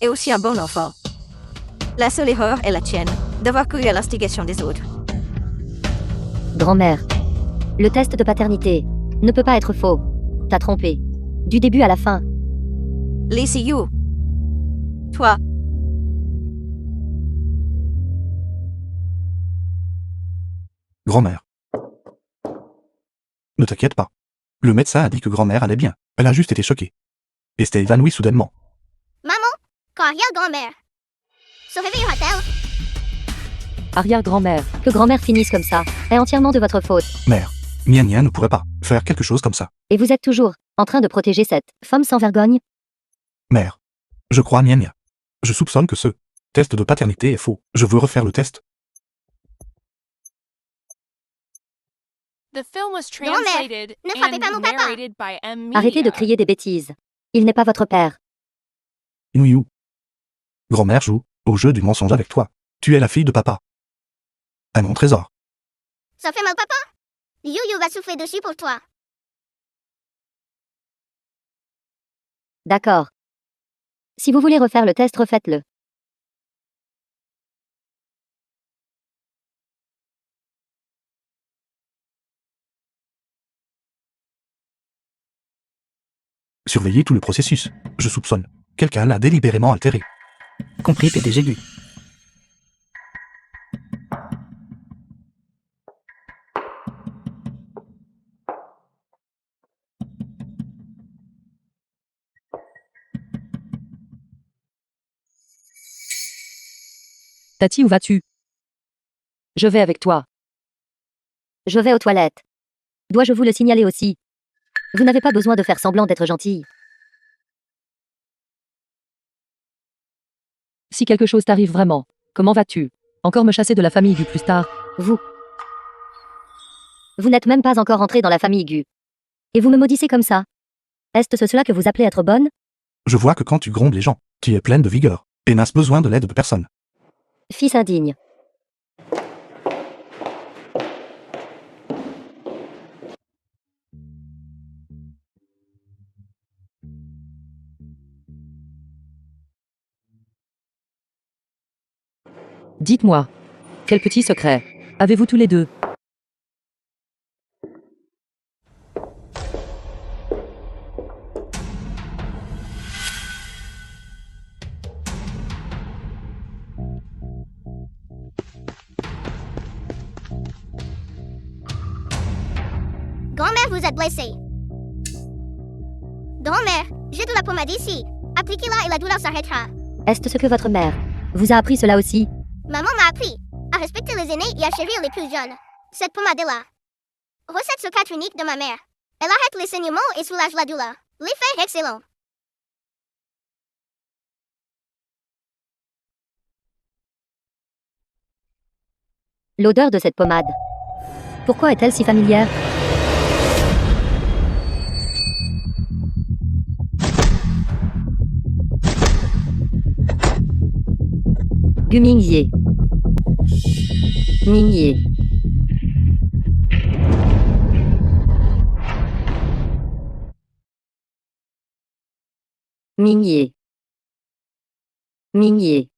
est aussi un bon enfant. La seule erreur est la tienne, d'avoir couru à l'instigation des autres. Grand-mère. Le test de paternité ne peut pas être faux. T'as trompé. Du début à la fin. Laissez you. Toi. Grand-mère. Ne t'inquiète pas. Le médecin a dit que grand-mère allait bien. Elle a juste été choquée. Et s'est évanouie soudainement. Maman, quand arrière-grand-mère se réveillera-t-elle? Arrière-grand-mère. Que grand-mère finisse comme ça est entièrement de votre faute. Mère, Nian ne pourrait pas faire quelque chose comme ça. Et vous êtes toujours en train de protéger cette femme sans vergogne? Mère, je crois Nian. Je soupçonne que ce test de paternité est faux. Je veux refaire le test. The film was Grand-mère, translated ne frappez and pas mon papa. narrated by M Media. Arrêtez de crier des bêtises. Il n'est pas votre père. Inouïou. Grand-mère joue au jeu du mensonge avec toi. Tu es la fille de papa. À mon trésor. Ça fait mal, papa? You va souffler dessus pour toi. D'accord. Si vous voulez refaire le test, refaites-le. Surveillez tout le processus. Je soupçonne. Quelqu'un l'a délibérément altéré. Compris PDG Gu. Tati, où vas-tu? Je vais avec toi. Je vais aux toilettes. Dois-je vous le signaler aussi? Vous n'avez pas besoin de faire semblant d'être gentille. Si quelque chose t'arrive vraiment, comment vas-tu? Encore me chasser de la famille Gu plus tard? Vous n'êtes même pas encore entré dans la famille Gu. Et vous me maudissez comme ça. Est-ce cela que vous appelez être bonne? Je vois que quand tu grondes les gens, tu es pleine de vigueur, et n'as besoin de l'aide de personne. Fils indigne. Dites-moi. Quel petit secret avez-vous tous les deux? Grand-mère, vous êtes blessée. Grand-mère, j'ai de la pommade ici. Appliquez-la et la douleur s'arrêtera. Est-ce ce que votre mère vous a appris cela aussi? Maman m'a appris à respecter les aînés et à chérir les plus jeunes. Cette pommade-là. Recette secrète unique de ma mère. Elle arrête les saignements et soulage la douleur. L'effet est excellent. L'odeur de cette pommade. Pourquoi est-elle si familière? Gu Mingye. Mingye. Mingye. Mingye.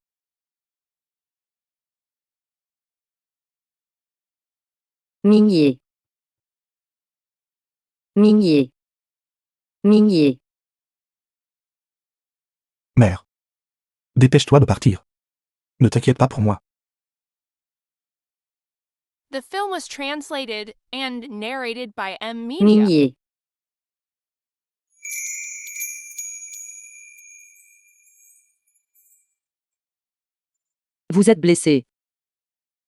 Mingye. Mingye. Mingye. Mère. Dépêche-toi de partir. Ne t'inquiète pas pour moi. The film was translated and narrated by M. Media. Mingye. Vous êtes blessé.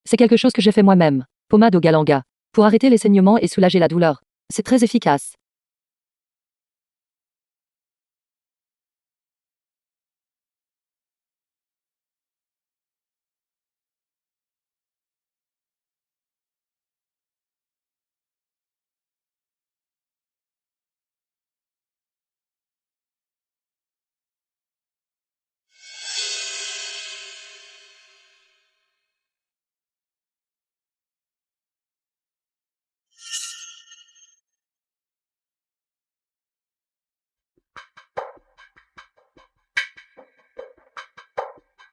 C'est quelque chose que j'ai fait moi-même. Pommade au galanga. Pour arrêter les saignements et soulager la douleur. C'est très efficace.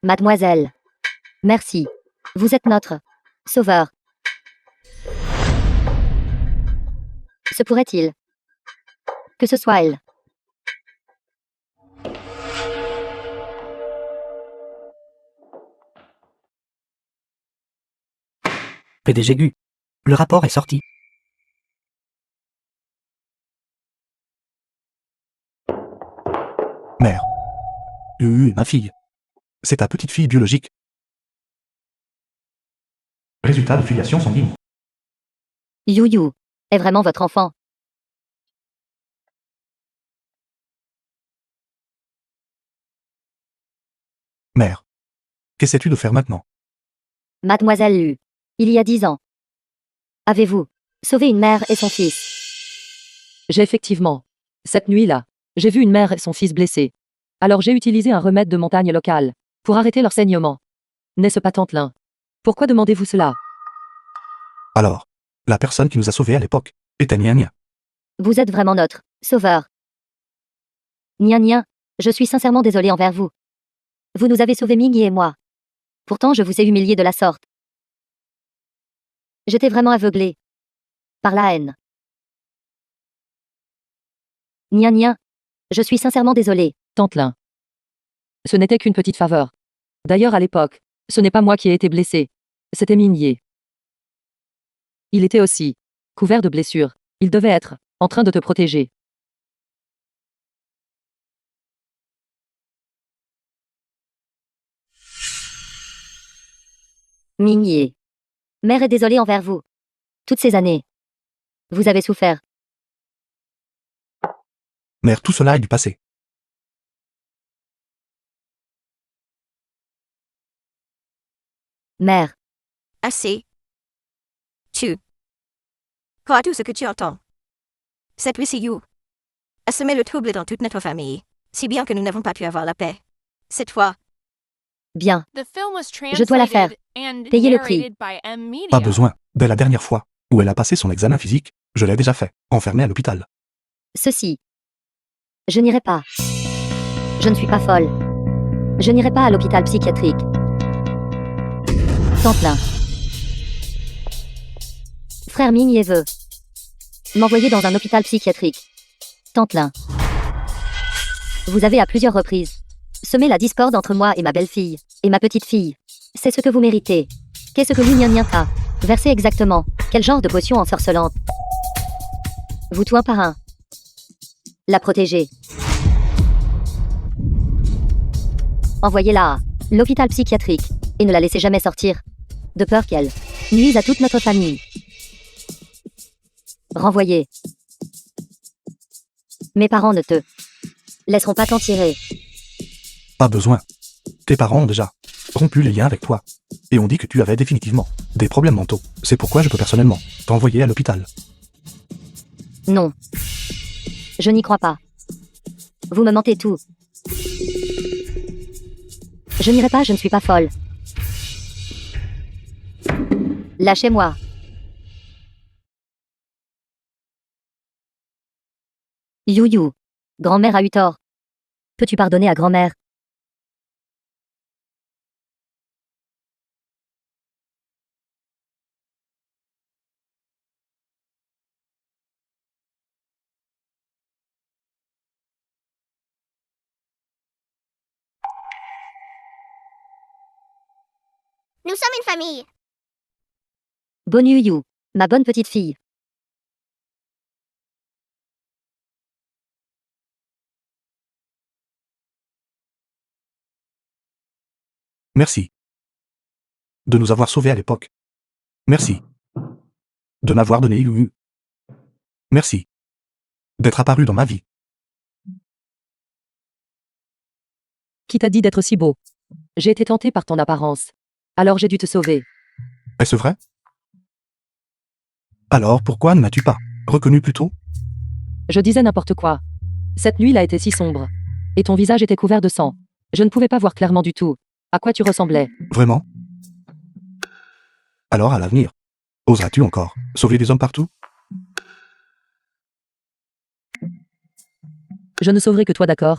Mademoiselle. Merci. Vous êtes notre sauveur. Se pourrait-il que ce soit elle? PDG Gu. Le rapport est sorti. Mère. Ma fille. C'est ta petite fille biologique. Résultat de filiation sanguine. You est vraiment votre enfant. Mère. Qu'essaies-tu de faire maintenant? Mademoiselle Lu. Il y a 10 ans. Avez-vous sauvé une mère et son fils? J'ai effectivement. Cette nuit-là, j'ai vu une mère et son fils blessés. Alors j'ai utilisé un remède de montagne local pour arrêter leur saignement. N'est-ce pas Tantelin? Pourquoi demandez-vous cela? Alors, la personne qui nous a sauvés à l'époque était Nia Nia. Vous êtes vraiment notre sauveur. Nia Nia, je suis sincèrement désolée envers vous. Vous nous avez sauvés Miggy et moi. Pourtant je vous ai humilié de la sorte. J'étais vraiment aveuglée par la haine. Nia Nia, je suis sincèrement désolée. Tantelin. Ce n'était qu'une petite faveur. D'ailleurs à l'époque, ce n'est pas moi qui ai été blessé. C'était Migné. Il était aussi couvert de blessures. Il devait être en train de te protéger. Migny. Mère est désolée envers vous. Toutes ces années. Vous avez souffert. Mère, tout cela est du passé. Mère, Assez. Tu. Crois tout ce que tu entends. Cette WCU a semé le trouble dans toute notre famille, si bien que nous n'avons pas pu avoir la paix. Cette fois, bien. The film was Je dois la faire. translated and Payez le prix. narrated by M. Media. Pas besoin. Dès la dernière fois où elle a passé son examen physique, je l'ai déjà fait, enfermée à l'hôpital. Ceci. Je n'irai pas. Je ne suis pas folle. Je n'irai pas à l'hôpital psychiatrique. Tantelin. Frère Migné veut m'envoyer dans un hôpital psychiatrique. Tantelin. Vous avez à plusieurs reprises semé la discorde entre moi et ma belle-fille, et ma petite-fille. C'est ce que vous méritez. Qu'est-ce que l'Union a versé exactement? Quel genre de potion ensorcelante? Vous tout un par un. La protéger. Envoyez-la à l'hôpital psychiatrique, et ne la laissez jamais sortir, de peur qu'elle nuise à toute notre famille. Renvoyez. Mes parents ne te laisseront pas t'en tirer. Pas besoin. Tes parents ont déjà rompu les liens avec toi. Et on dit que tu avais définitivement des problèmes mentaux. C'est pourquoi je peux personnellement t'envoyer à l'hôpital. Non. Je n'y crois pas. Vous me mentez tout. Je n'irai pas, je ne suis pas folle. Lâchez-moi. You. Grand-mère a eu tort. Peux-tu pardonner à grand-mère? Nous sommes une famille. Bonne You, ma bonne petite fille. Merci. De nous avoir sauvés à l'époque. Merci. De m'avoir donné UU. Merci. D'être apparu dans ma vie. Qui t'a dit d'être si beau? J'ai été tentée par ton apparence. Alors j'ai dû te sauver. Est-ce vrai? Alors pourquoi ne m'as-tu pas reconnu plus tôt? Je disais n'importe quoi. Cette nuit a été si sombre. Et ton visage était couvert de sang. Je ne pouvais pas voir clairement du tout à quoi tu ressemblais. Vraiment? Alors à l'avenir, oseras-tu encore sauver des hommes partout? Je ne sauverai que toi, d'accord?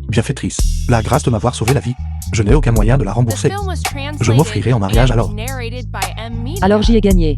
Bienfaitrice, la grâce de m'avoir sauvé la vie. Je n'ai aucun moyen de la The rembourser. film was translated Je m'offrirai en mariage and alors. narrated by M. Media. Alors j'y ai gagné.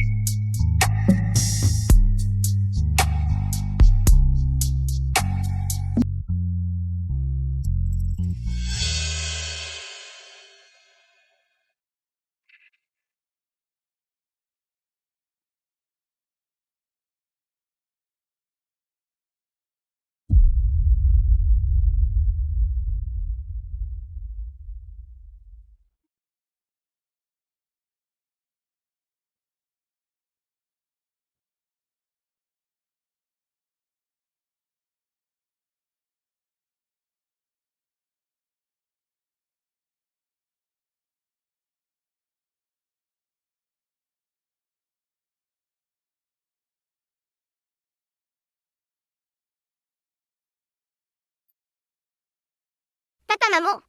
Papa, maman.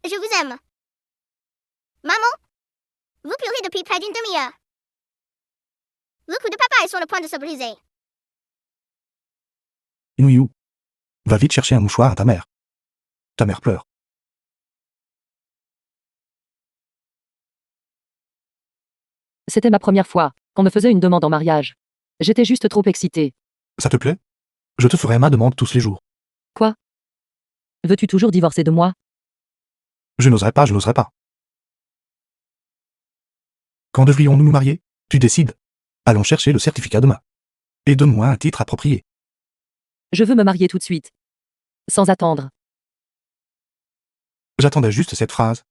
Je vous aime. Maman. Vous pleurez depuis près d'une demi-heure. Le cou de papa est sur le point de se briser. Inouïou. Va vite chercher un mouchoir à ta mère. Ta mère pleure. C'était ma première fois qu'on me faisait une demande en mariage. J'étais juste trop excitée. Ça te plaît? Je te ferai ma demande tous les jours. Quoi? Veux-tu toujours divorcer de moi? Je n'oserais pas, je n'oserais pas. Quand devrions-nous nous marier? Tu décides. Allons chercher le certificat demain. Et donne-moi un titre approprié. Je veux me marier tout de suite. Sans attendre. J'attendais juste cette phrase.